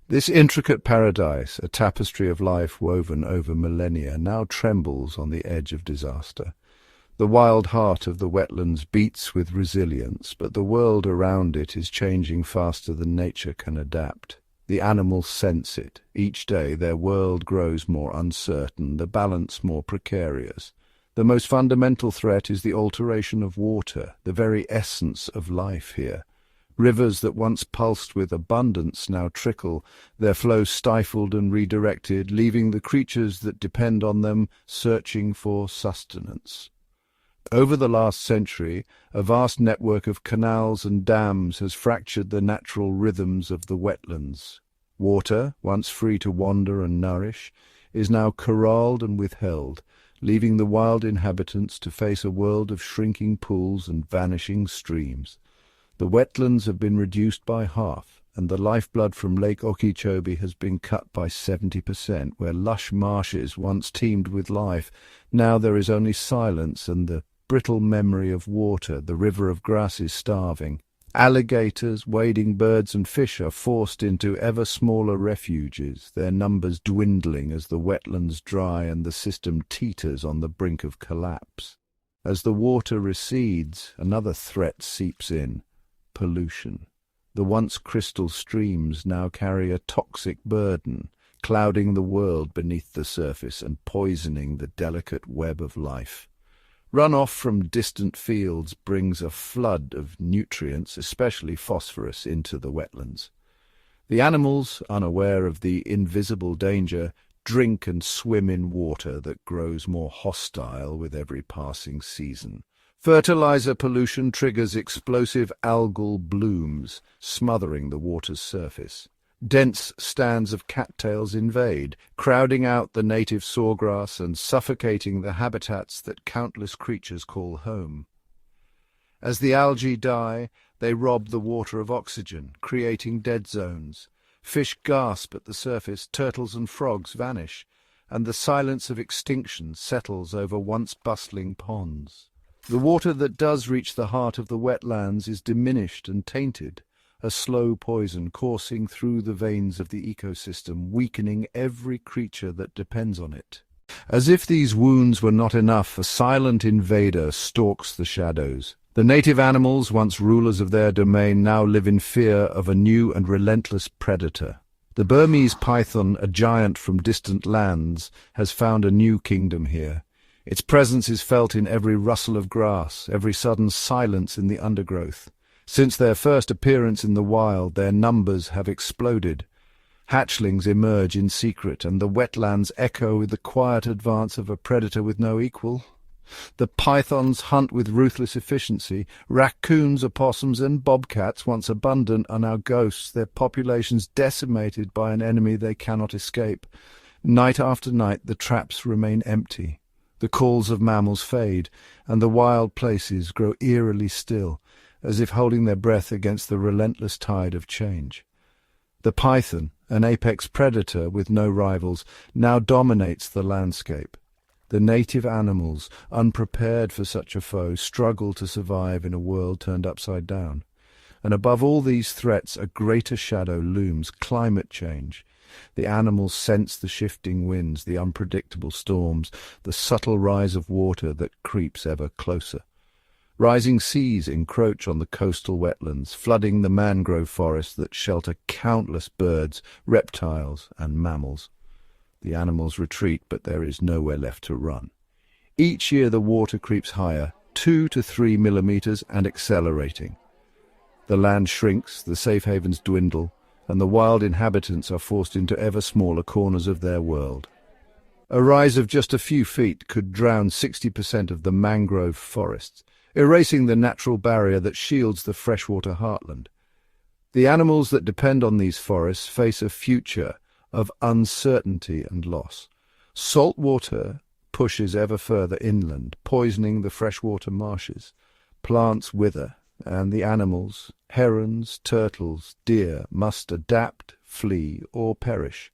This intricate paradise, a tapestry of life woven over millennia, now trembles on the edge of disaster. The wild heart of the wetlands beats with resilience, but the world around it is changing faster than nature can adapt. The animals sense it. Each day their world grows more uncertain, the balance more precarious. The most fundamental threat is the alteration of water, the very essence of life here. Rivers that once pulsed with abundance now trickle, their flow stifled and redirected, leaving the creatures that depend on them searching for sustenance. Over the last century, a vast network of canals and dams has fractured the natural rhythms of the wetlands. Water, once free to wander and nourish, is now corralled and withheld, leaving the wild inhabitants to face a world of shrinking pools and vanishing streams. The wetlands have been reduced by half, and the lifeblood from Lake Okeechobee has been cut by 70%, where lush marshes once teemed with life. Now there is only silence and the brittle memory of water. The river of grass is starving. Alligators, wading birds and fish are forced into ever smaller refuges, their numbers dwindling as the wetlands dry and the system teeters on the brink of collapse. As the water recedes, another threat seeps in: pollution. The once crystal streams now carry a toxic burden, clouding the world beneath the surface and poisoning the delicate web of life. Runoff from distant fields brings a flood of nutrients, especially phosphorus, into the wetlands. The animals, unaware of the invisible danger, drink and swim in water that grows more hostile with every passing season. Fertilizer pollution triggers explosive algal blooms, smothering the water's surface. Dense stands of cattails invade, crowding out the native sawgrass and suffocating the habitats that countless creatures call home. As the algae die, they rob the water of oxygen, creating dead zones. Fish gasp at the surface, turtles and frogs vanish, and the silence of extinction settles over once bustling ponds. The water that does reach the heart of the wetlands is diminished and tainted, a slow poison coursing through the veins of the ecosystem, weakening every creature that depends on it. As if these wounds were not enough, a silent invader stalks the shadows. The native animals, once rulers of their domain, now live in fear of a new and relentless predator. The Burmese python, a giant from distant lands, has found a new kingdom here. Its presence is felt in every rustle of grass, every sudden silence in the undergrowth. Since their first appearance in the wild, their numbers have exploded. Hatchlings emerge in secret, and the wetlands echo with the quiet advance of a predator with no equal. The pythons hunt with ruthless efficiency. Raccoons, opossums, and bobcats, once abundant, are now ghosts, their populations decimated by an enemy they cannot escape. Night after night, the traps remain empty. The calls of mammals fade, and the wild places grow eerily still, as if holding their breath against the relentless tide of change. The python, an apex predator with no rivals, now dominates the landscape. The native animals, unprepared for such a foe, struggle to survive in a world turned upside down. And above all these threats, a greater shadow looms: climate change. The animals sense the shifting winds, the unpredictable storms, the subtle rise of water that creeps ever closer. Rising seas encroach on the coastal wetlands, flooding the mangrove forests that shelter countless birds, reptiles, and mammals. The animals retreat, but there is nowhere left to run. Each year the water creeps higher, 2 to 3 millimeters, and accelerating. The land shrinks, the safe havens dwindle, and the wild inhabitants are forced into ever smaller corners of their world. A rise of just a few feet could drown 60% of the mangrove forests, erasing the natural barrier that shields the freshwater heartland. The animals that depend on these forests face a future of uncertainty and loss. Salt water pushes ever further inland, poisoning the freshwater marshes. Plants wither, and the animals, herons, turtles, deer, must adapt, flee, or perish.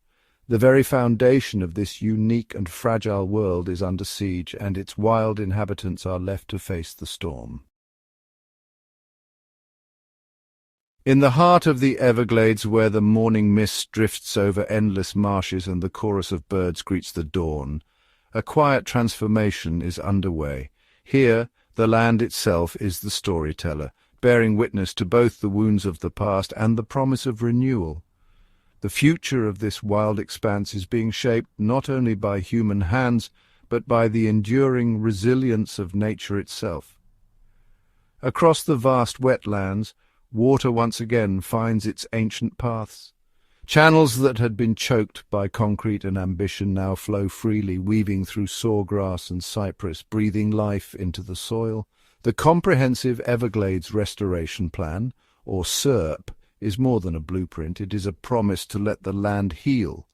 The very foundation of this unique and fragile world is under siege, and its wild inhabitants are left to face the storm. In the heart of the Everglades, where the morning mist drifts over endless marshes and the chorus of birds greets the dawn, a quiet transformation is underway. Here, the land itself is the storyteller, bearing witness to both the wounds of the past and the promise of renewal. The future of this wild expanse is being shaped not only by human hands, but by the enduring resilience of nature itself. Across the vast wetlands, water once again finds its ancient paths. Channels that had been choked by concrete and ambition now flow freely, weaving through sawgrass and cypress, breathing life into the soil. The Comprehensive Everglades Restoration Plan, or SERP, is more than a blueprint. It is a promise to let the land heal,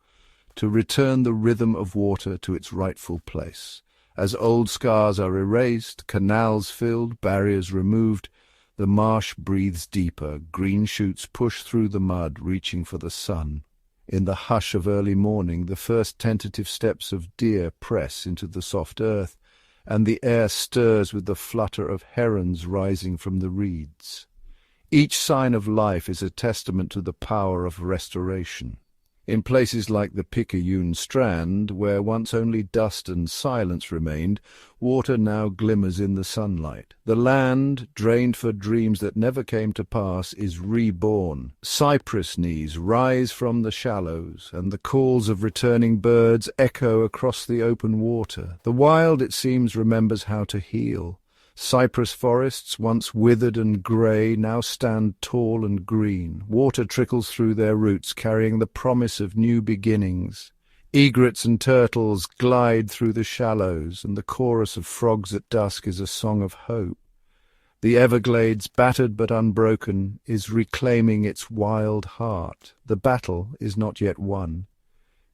to return the rhythm of water to its rightful place. As old scars are erased, canals filled, barriers removed, the marsh breathes deeper, green shoots push through the mud, reaching for the sun. In the hush of early morning, the first tentative steps of deer press into the soft earth, and the air stirs with the flutter of herons rising from the reeds. Each sign of life is a testament to the power of restoration. In places like the Picayune Strand, where once only dust and silence remained, water now glimmers in the sunlight. The land, drained for dreams that never came to pass, is reborn. Cypress knees rise from the shallows, and the calls of returning birds echo across the open water. The wild, it seems, remembers how to heal. Cypress forests, once withered and grey, now stand tall and green. Water trickles through their roots, carrying the promise of new beginnings. Egrets and turtles glide through the shallows, and the chorus of frogs at dusk is a song of hope. The Everglades, battered but unbroken, is reclaiming its wild heart. The battle is not yet won.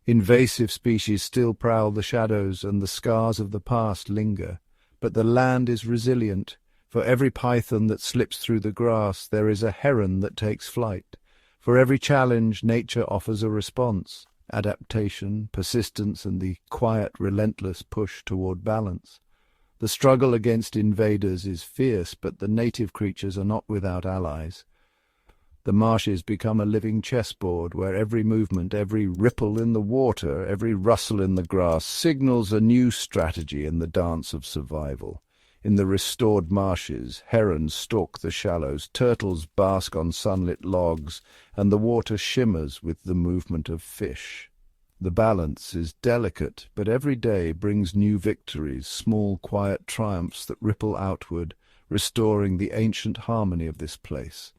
Invasive species still prowl the shadows, and the scars of the past linger. But the land is resilient. For every python that slips through the grass, there is a heron that takes flight. For every challenge, nature offers a response. Adaptation, persistence, and the quiet, relentless push toward balance. The struggle against invaders is fierce, but the native creatures are not without allies. The marshes become a living chessboard where every movement, every ripple in the water, every rustle in the grass signals a new strategy in the dance of survival. In the restored marshes, herons stalk the shallows, turtles bask on sunlit logs, and the water shimmers with the movement of fish. The balance is delicate, but every day brings new victories, small quiet triumphs that ripple outward, restoring the ancient harmony of this place.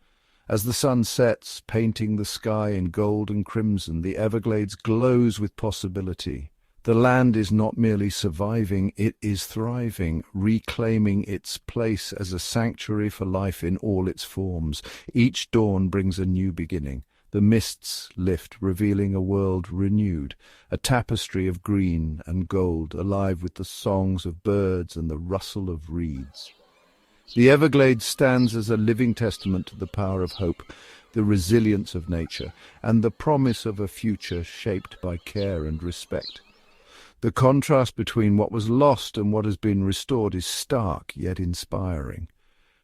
As the sun sets, painting the sky in gold and crimson, the Everglades glows with possibility. The land is not merely surviving, it is thriving, reclaiming its place as a sanctuary for life in all its forms. Each dawn brings a new beginning. The mists lift, revealing a world renewed, a tapestry of green and gold, alive with the songs of birds and the rustle of reeds. The Everglades stands as a living testament to the power of hope, the resilience of nature, and the promise of a future shaped by care and respect. The contrast between what was lost and what has been restored is stark yet inspiring.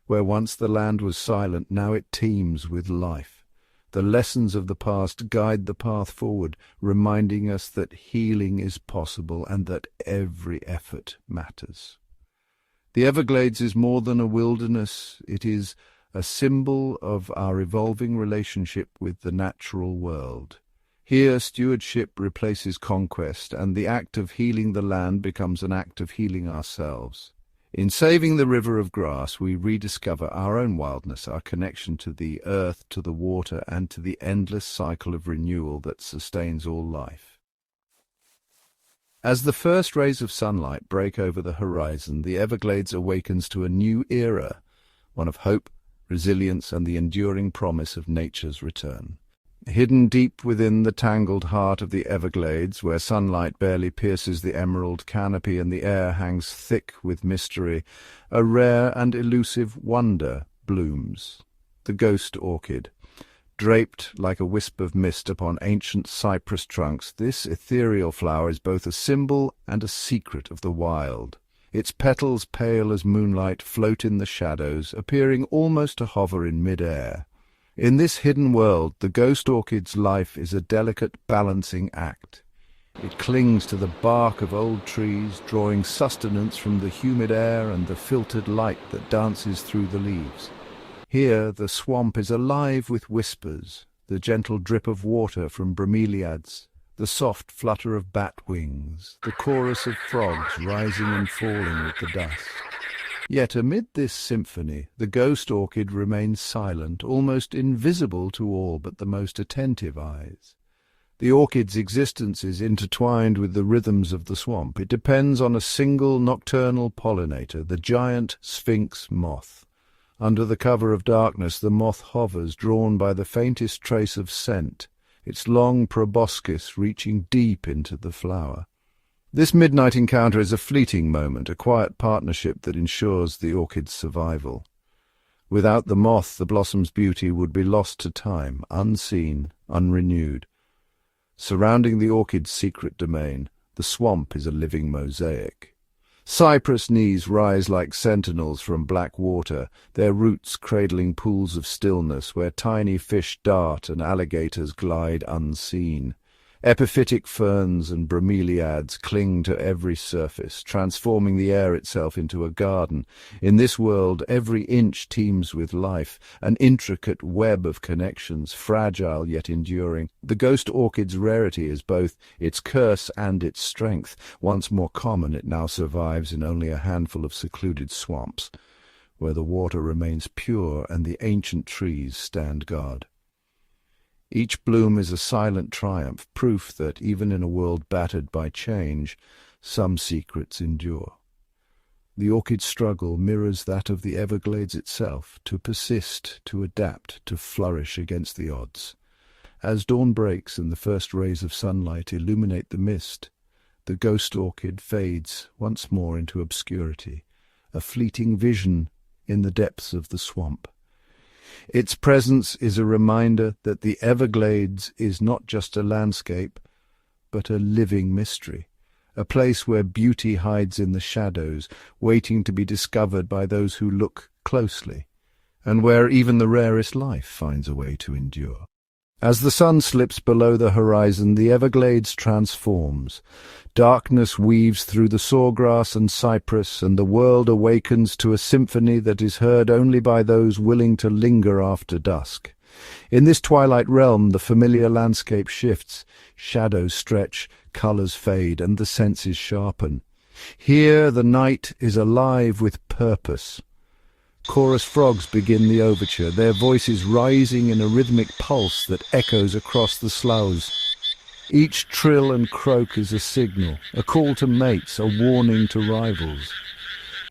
Where once the land was silent, now it teems with life. The lessons of the past guide the path forward, reminding us that healing is possible and that every effort matters. The Everglades is more than a wilderness, it is a symbol of our evolving relationship with the natural world. Here stewardship replaces conquest, and the act of healing the land becomes an act of healing ourselves. In saving the river of grass, we rediscover our own wildness, our connection to the earth, to the water, and to the endless cycle of renewal that sustains all life. As the first rays of sunlight break over the horizon, the Everglades awakens to a new era, one of hope, resilience, and the enduring promise of nature's return. Hidden deep within the tangled heart of the Everglades, where sunlight barely pierces the emerald canopy and the air hangs thick with mystery, a rare and elusive wonder blooms, the ghost orchid. Draped like a wisp of mist upon ancient cypress trunks, this ethereal flower is both a symbol and a secret of the wild. Its petals, pale as moonlight, float in the shadows, appearing almost to hover in mid-air. In this hidden world, the ghost orchid's life is a delicate balancing act. It clings to the bark of old trees, drawing sustenance from the humid air and the filtered light that dances through the leaves. Here the swamp is alive with whispers, the gentle drip of water from bromeliads, the soft flutter of bat wings, the chorus of frogs rising and falling with the dust. Yet amid this symphony, the ghost orchid remains silent, almost invisible to all but the most attentive eyes. The orchid's existence is intertwined with the rhythms of the swamp. It depends on a single nocturnal pollinator, the giant sphinx moth. Under the cover of darkness, the moth hovers, drawn by the faintest trace of scent, its long proboscis reaching deep into the flower. This midnight encounter is a fleeting moment, a quiet partnership that ensures the orchid's survival. Without the moth, the blossom's beauty would be lost to time, unseen, unrenewed. Surrounding the orchid's secret domain, the swamp is a living mosaic. Cypress knees rise like sentinels from black water, their roots cradling pools of stillness where tiny fish dart and alligators glide unseen. Epiphytic ferns and bromeliads cling to every surface, transforming the air itself into a garden. In this world, every inch teems with life, an intricate web of connections, fragile yet enduring. The ghost orchid's rarity is both its curse and its strength. Once more common, it now survives in only a handful of secluded swamps, where the water remains pure and the ancient trees stand guard. Each bloom is a silent triumph, proof that, even in a world battered by change, some secrets endure. The orchid's struggle mirrors that of the Everglades itself, to persist, to adapt, to flourish against the odds. As dawn breaks and the first rays of sunlight illuminate the mist, the ghost orchid fades once more into obscurity, a fleeting vision in the depths of the swamp. Its presence is a reminder that the Everglades is not just a landscape, but a living mystery, a place where beauty hides in the shadows, waiting to be discovered by those who look closely, and where even the rarest life finds a way to endure. As the sun slips below the horizon, the Everglades transforms. Darkness weaves through the sawgrass and cypress, and the world awakens to a symphony that is heard only by those willing to linger after dusk. In this twilight realm, the familiar landscape shifts, shadows stretch, colours fade, and the senses sharpen. Here the night is alive with purpose. Chorus frogs begin the overture, their voices rising in a rhythmic pulse that echoes across the sloughs. Each trill and croak is a signal, a call to mates, a warning to rivals.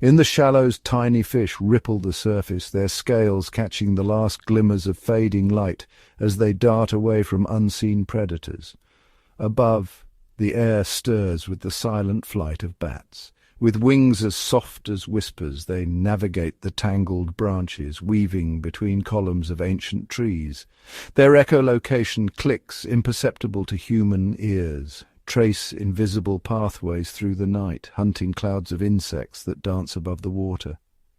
In the shallows, tiny fish ripple the surface, their scales catching the last glimmers of fading light as they dart away from unseen predators. Above, the air stirs with the silent flight of bats. With wings as soft as whispers, they navigate the tangled branches, weaving between columns of ancient trees. Their echolocation clicks, imperceptible to human ears, trace invisible pathways through the night, hunting clouds of insects that dance above the water.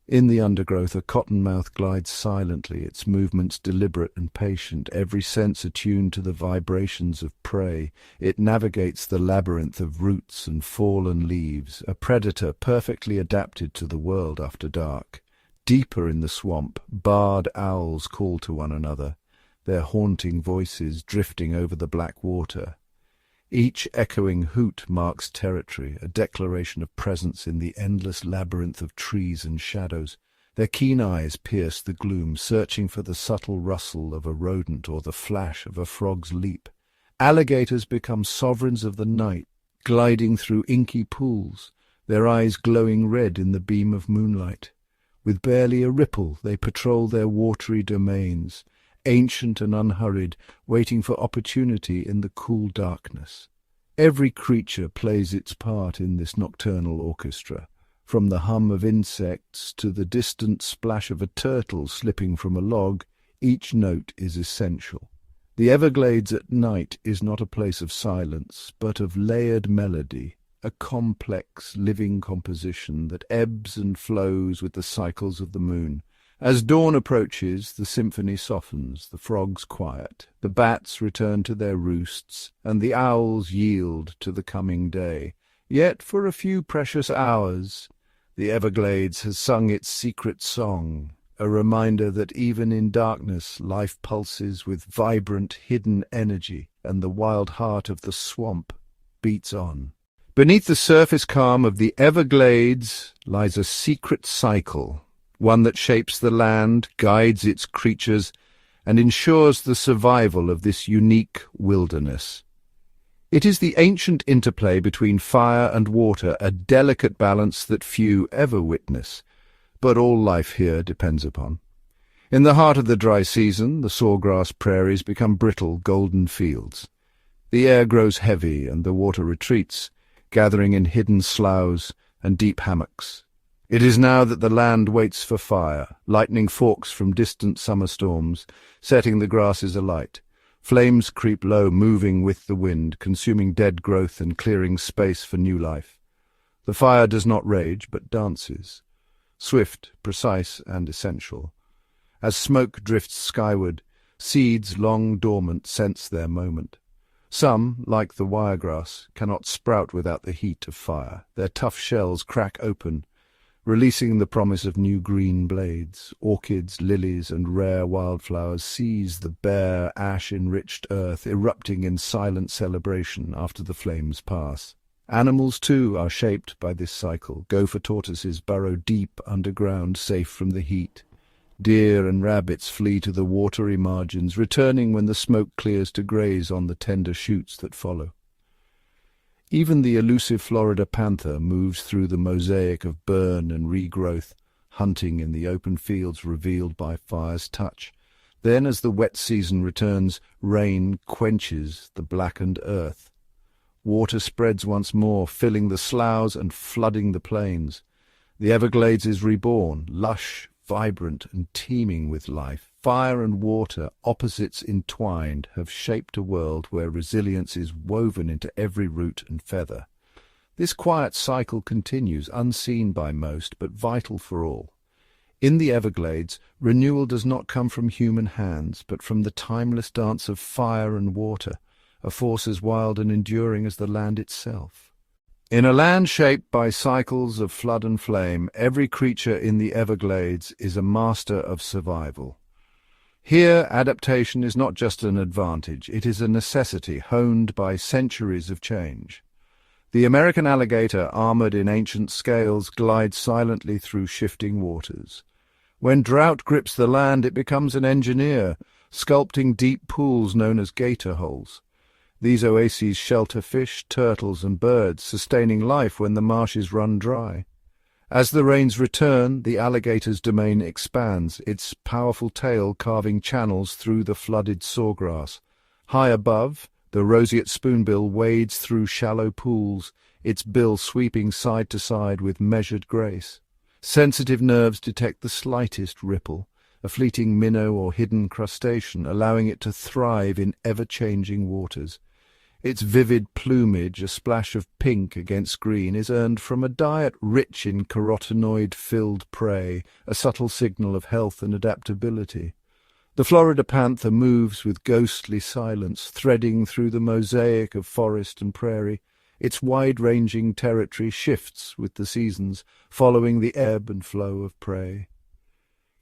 In the undergrowth, a cottonmouth glides silently, its movements deliberate and patient, every sense attuned to the vibrations of prey. It navigates the labyrinth of roots and fallen leaves, a predator perfectly adapted to the world after dark. Deeper in the swamp, barred owls call to one another, their haunting voices drifting over the black water. Each echoing hoot marks territory, a declaration of presence in the endless labyrinth of trees and shadows. Their keen eyes pierce the gloom, searching for the subtle rustle of a rodent or the flash of a frog's leap. Alligators become sovereigns of the night, gliding through inky pools, their eyes glowing red in the beam of moonlight. With barely a ripple, they patrol their watery domains, ancient and unhurried, waiting for opportunity in the cool darkness. Every creature plays its part in this nocturnal orchestra, from the hum of insects to the distant splash of a turtle slipping from a log. Each note is essential. The Everglades at night is not a place of silence, but of layered melody, a complex, living composition that ebbs and flows with the cycles of the moon. As dawn approaches, the symphony softens, the frogs quiet, the bats return to their roosts, and the owls yield to the coming day. Yet for a few precious hours, the Everglades has sung its secret song, a reminder that even in darkness life pulses with vibrant, hidden energy, and the wild heart of the swamp beats on. Beneath the surface calm of the Everglades lies a secret cycle, one that shapes the land, guides its creatures, and ensures the survival of this unique wilderness. It is the ancient interplay between fire and water, a delicate balance that few ever witness, but all life here depends upon. In the heart of the dry season, the sawgrass prairies become brittle, golden fields. The air grows heavy and the water retreats, gathering in hidden sloughs and deep hammocks. It is now that the land waits for fire, lightning forks from distant summer storms, setting the grasses alight. Flames creep low, moving with the wind, consuming dead growth and clearing space for new life. The fire does not rage, but dances, swift, precise, and essential. As smoke drifts skyward, seeds long dormant sense their moment. Some, like the wiregrass, cannot sprout without the heat of fire. Their tough shells crack open, releasing the promise of new green blades. Orchids, lilies, and rare wildflowers seize the bare, ash-enriched earth, erupting in silent celebration after the flames pass. Animals, too, are shaped by this cycle. Gopher tortoises burrow deep underground, safe from the heat. Deer and rabbits flee to the watery margins, returning when the smoke clears to graze on the tender shoots that follow. Even the elusive Florida panther moves through the mosaic of burn and regrowth, hunting in the open fields revealed by fire's touch. Then, as the wet season returns, rain quenches the blackened earth. Water spreads once more, filling the sloughs and flooding the plains. The Everglades is reborn, lush, vibrant, and teeming with life. Fire and water, opposites entwined, have shaped a world where resilience is woven into every root and feather. This quiet cycle continues, unseen by most, but vital for all. In the Everglades, renewal does not come from human hands, but from the timeless dance of fire and water, a force as wild and enduring as the land itself. In a land shaped by cycles of flood and flame, every creature in the Everglades is a master of survival. Here, adaptation is not just an advantage, it is a necessity honed by centuries of change. The American alligator, armored in ancient scales, glides silently through shifting waters. When drought grips the land, it becomes an engineer, sculpting deep pools known as gator holes. These oases shelter fish, turtles, and birds, sustaining life when the marshes run dry. As the rains return, the alligator's domain expands, its powerful tail carving channels through the flooded sawgrass. High above, the roseate spoonbill wades through shallow pools, its bill sweeping side to side with measured grace. Sensitive nerves detect the slightest ripple, a fleeting minnow or hidden crustacean, allowing it to thrive in ever-changing waters. Its vivid plumage, a splash of pink against green, is earned from a diet rich in carotenoid-filled prey, a subtle signal of health and adaptability. The Florida panther moves with ghostly silence, threading through the mosaic of forest and prairie. Its wide-ranging territory shifts with the seasons, following the ebb and flow of prey.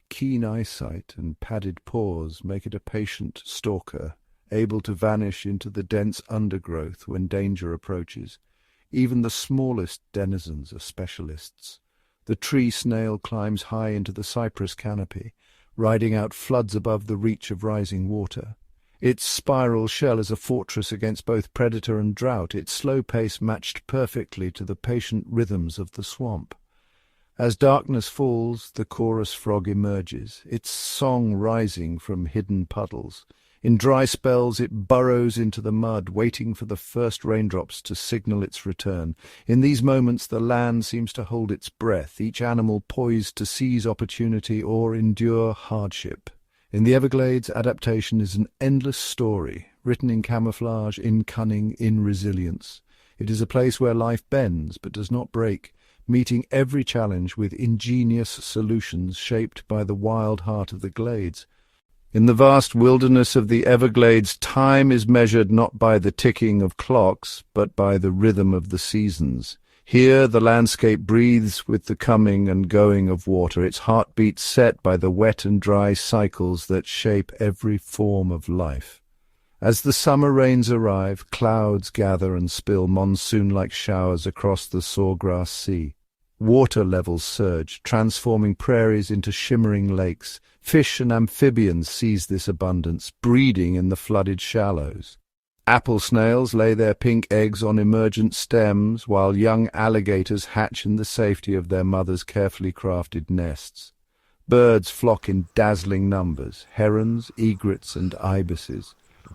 Keen eyesight and padded paws make it a patient stalker, able to vanish into the dense undergrowth when danger approaches. Even the smallest denizens are specialists. The tree snail climbs high into the cypress canopy, riding out floods above the reach of rising water. Its spiral shell is a fortress against both predator and drought, its slow pace matched perfectly to the patient rhythms of the swamp. As darkness falls, the chorus frog emerges, its song rising from hidden puddles. In dry spells it burrows into the mud, waiting for the first raindrops to signal its return. In these moments the land seems to hold its breath, each animal poised to seize opportunity or endure hardship. In the Everglades, adaptation is an endless story, written in camouflage, in cunning, in resilience. It is a place where life bends but does not break, meeting every challenge with ingenious solutions shaped by the wild heart of the glades. In the vast wilderness of the Everglades, time is measured not by the ticking of clocks, but by the rhythm of the seasons. Here the landscape breathes with the coming and going of water, its heartbeat set by the wet and dry cycles that shape every form of life. As the summer rains arrive, clouds gather and spill monsoon-like showers across the sawgrass sea. Water levels surge, transforming prairies into shimmering lakes. Fish and amphibians seize this abundance, breeding in the flooded shallows. Apple snails lay their pink eggs on emergent stems, while young alligators hatch in the safety of their mothers' carefully crafted nests. Birds flock in dazzling numbers, herons, egrets, and ibises,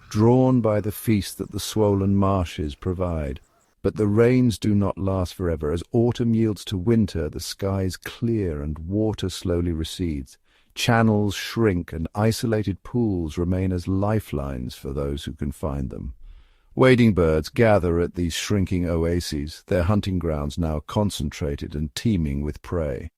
drawn by the feast that the swollen marshes provide. But the rains do not last forever. As autumn yields to winter, the skies clear and water slowly recedes. Channels shrink and isolated pools remain as lifelines for those who can find them. Wading birds gather at these shrinking oases, their hunting grounds now concentrated and teeming with prey.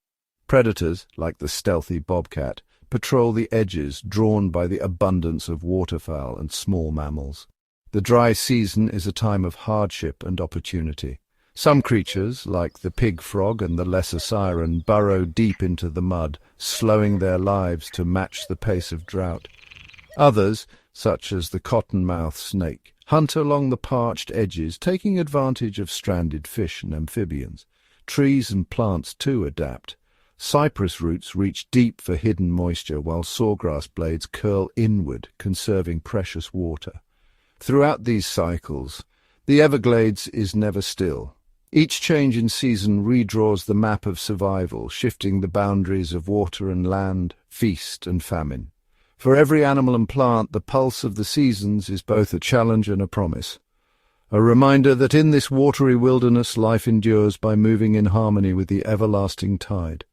Predators, like the stealthy bobcat, patrol the edges, drawn by the abundance of waterfowl and small mammals. The dry season is a time of hardship and opportunity. Some creatures, like the pig frog and the lesser siren, burrow deep into the mud, slowing their lives to match the pace of drought. Others, such as the cottonmouth snake, hunt along the parched edges, taking advantage of stranded fish and amphibians. Trees and plants too adapt. Cypress roots reach deep for hidden moisture, while sawgrass blades curl inward, conserving precious water. Throughout these cycles, the Everglades is never still. Each change in season redraws the map of survival, shifting the boundaries of water and land, feast and famine. For every animal and plant, the pulse of the seasons is both a challenge and a promise. A reminder that in this watery wilderness, life endures by moving in harmony with the everlasting tide.